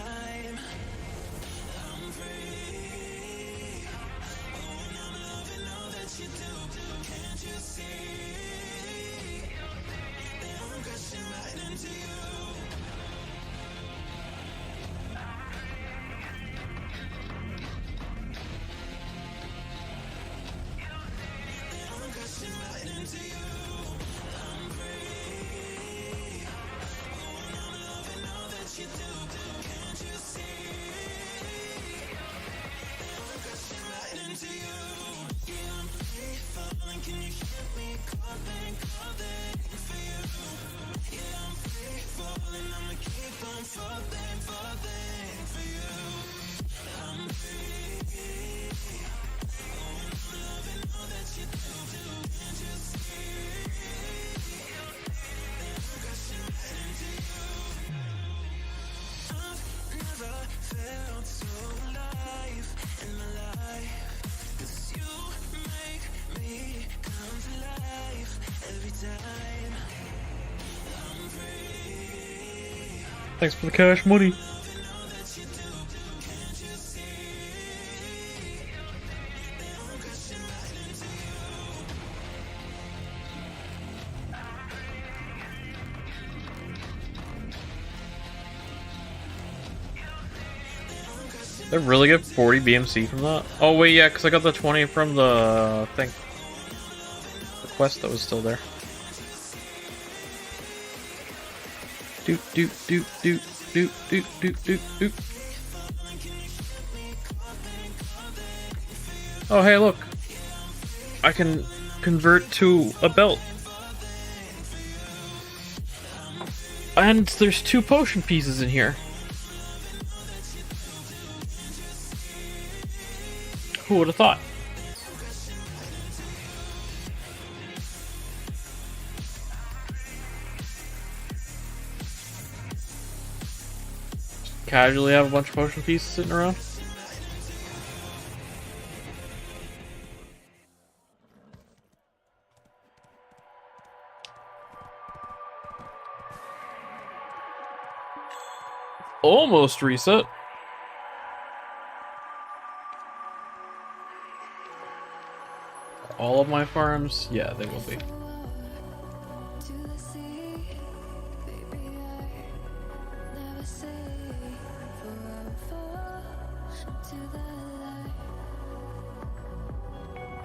Thanks for the cash money. Did I really get 40 BMC from that? Oh wait, yeah, because I got the 20 from the thing. The quest that was still there. Doot doot doot doot doot doot doot doot doot. Oh hey, look! I can convert to a belt. And there's 2 potion pieces in here. Who would have thought? casually have a bunch of potion pieces sitting around. Almost reset. All of my farms? Yeah, they will be.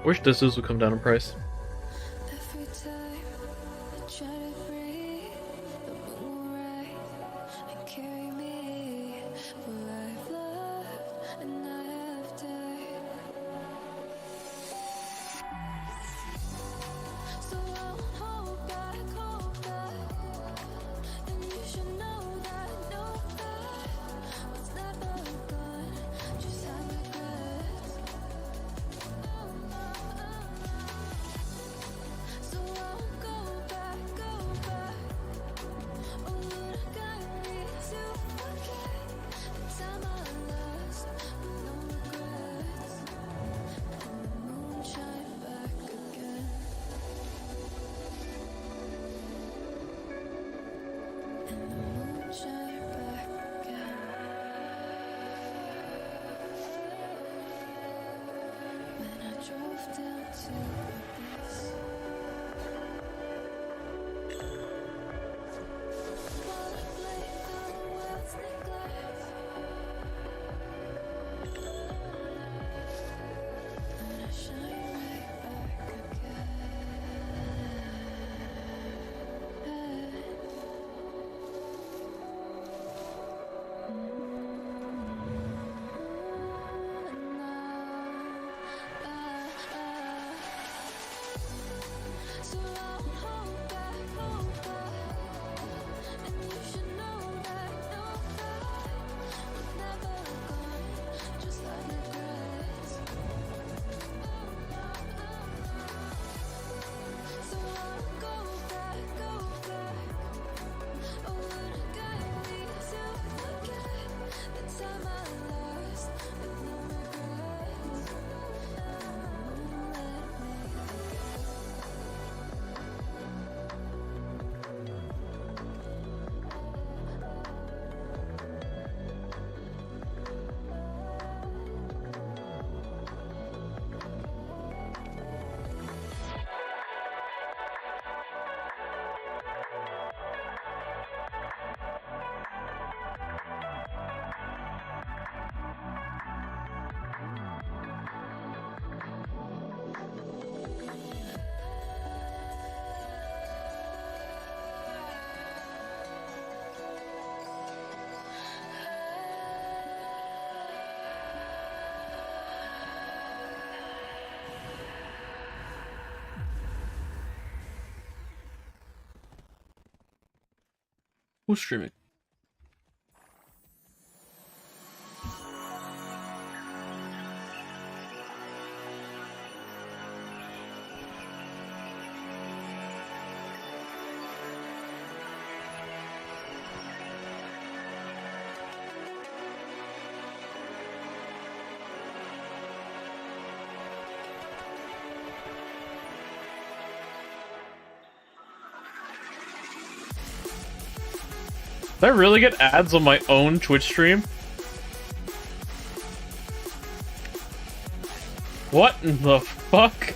Wish this would come down in price. Who's streaming? Did I really get ads on my own Twitch stream? What in the fuck?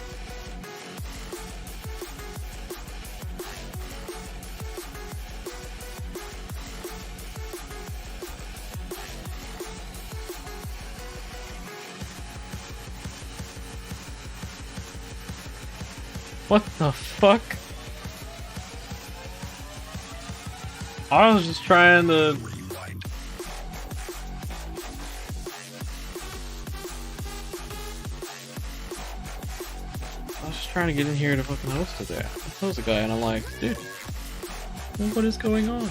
What the fuck? I was just trying to... I was just trying to get in here to fucking host a guy, and I'm like, dude, what is going on?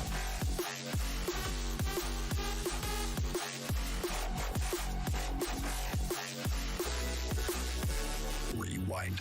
Rewind.